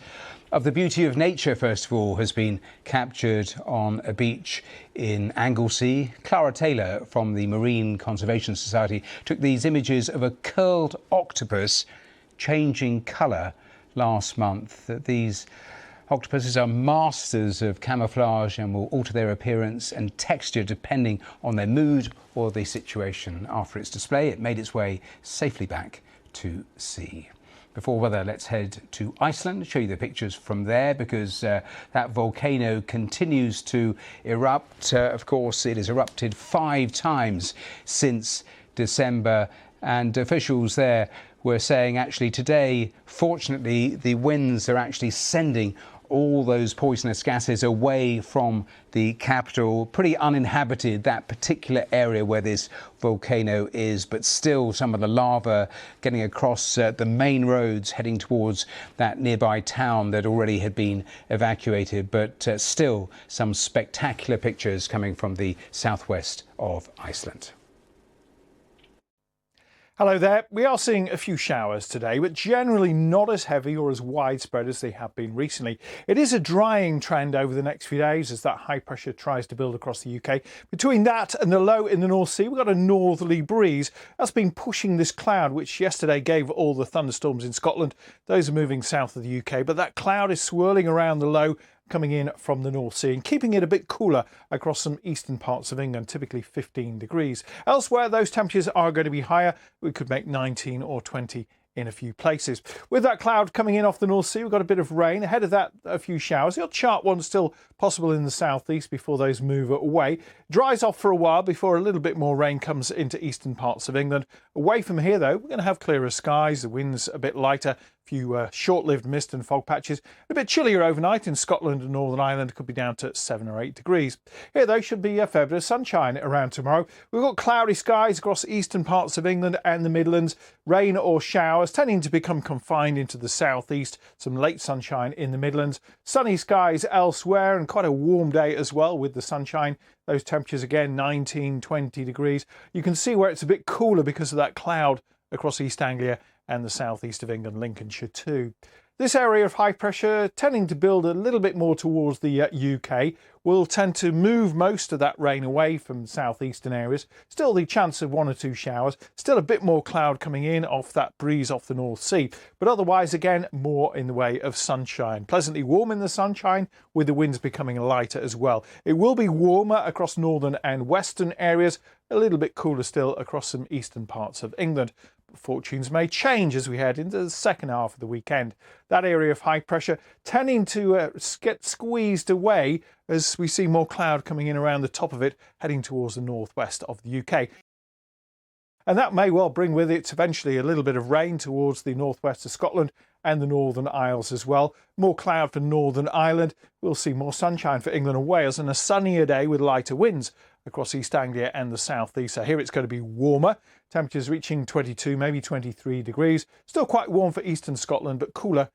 of the beauty of nature, first of all, has been captured on a beach in Anglesey. Clara Taylor from the Marine Conservation Society took these images of a curled octopus changing colour last month. These octopuses are masters of camouflage and will alter their appearance and texture depending on their mood or the situation. After its display, it made its way safely back to sea. Before weather, let's head to Iceland, show you the pictures from there, because that volcano continues to erupt. Of course, it has erupted 5 times since December, and officials there were saying actually today, fortunately, the winds are actually sending all those poisonous gases away from the capital. Pretty uninhabited, that particular area where this volcano is, but still some of the lava getting across the main roads heading towards that nearby town that already had been evacuated, but still some spectacular pictures coming from the southwest of Iceland.
Hello there. We are seeing a few showers today, but generally not as heavy or as widespread as they have been recently. It is a drying trend over the next few days as that high pressure tries to build across the UK. Between that and the low in the North Sea, we've got a northerly breeze that's been pushing this cloud, which yesterday gave all the thunderstorms in Scotland. Those are moving south of the UK, but that cloud is swirling around the low coming in from the North Sea and keeping it a bit cooler across some eastern parts of England, typically 15 degrees. Elsewhere, those temperatures are going to be higher. We could make 19 or 20 in a few places. With that cloud coming in off the North Sea, we've got a bit of rain. Ahead of that, a few showers. The odd sharp one's still possible in the southeast before those move away. Dries off for a while before a little bit more rain comes into eastern parts of England. Away from here, though, we're going to have clearer skies. The wind's a bit lighter. Few short-lived mist and fog patches. A bit chillier overnight in Scotland and Northern Ireland, could be down to 7 or 8 degrees. Here, though, should be a fair bit of sunshine around tomorrow. We've got cloudy skies across eastern parts of England and the Midlands. Rain or showers tending to become confined into the southeast. Some late sunshine in the Midlands. Sunny skies elsewhere and quite a warm day as well with the sunshine. Those temperatures again, 19, 20 degrees. You can see where it's a bit cooler because of that cloud across East Anglia and the southeast of England, Lincolnshire too. This area of high pressure tending to build a little bit more towards the UK will tend to move most of that rain away from southeastern areas. Still the chance of 1 or 2 showers, still a bit more cloud coming in off that breeze off the North Sea, but otherwise again more in the way of sunshine. Pleasantly warm in the sunshine with the winds becoming lighter as well. It will be warmer across northern and western areas, a little bit cooler still across some eastern parts of England. Fortunes may change as we head into the second half of the weekend. That area of high pressure tending to get squeezed away as we see more cloud coming in around the top of it, heading towards the northwest of the UK. And that may well bring with it eventually a little bit of rain towards the northwest of Scotland and the Northern Isles as well. More cloud for Northern Ireland. We'll see more sunshine for England and Wales and a sunnier day with lighter winds across East Anglia and the southeast. So here it's going to be warmer. Temperatures reaching 22, maybe 23 degrees. Still quite warm for eastern Scotland, but cooler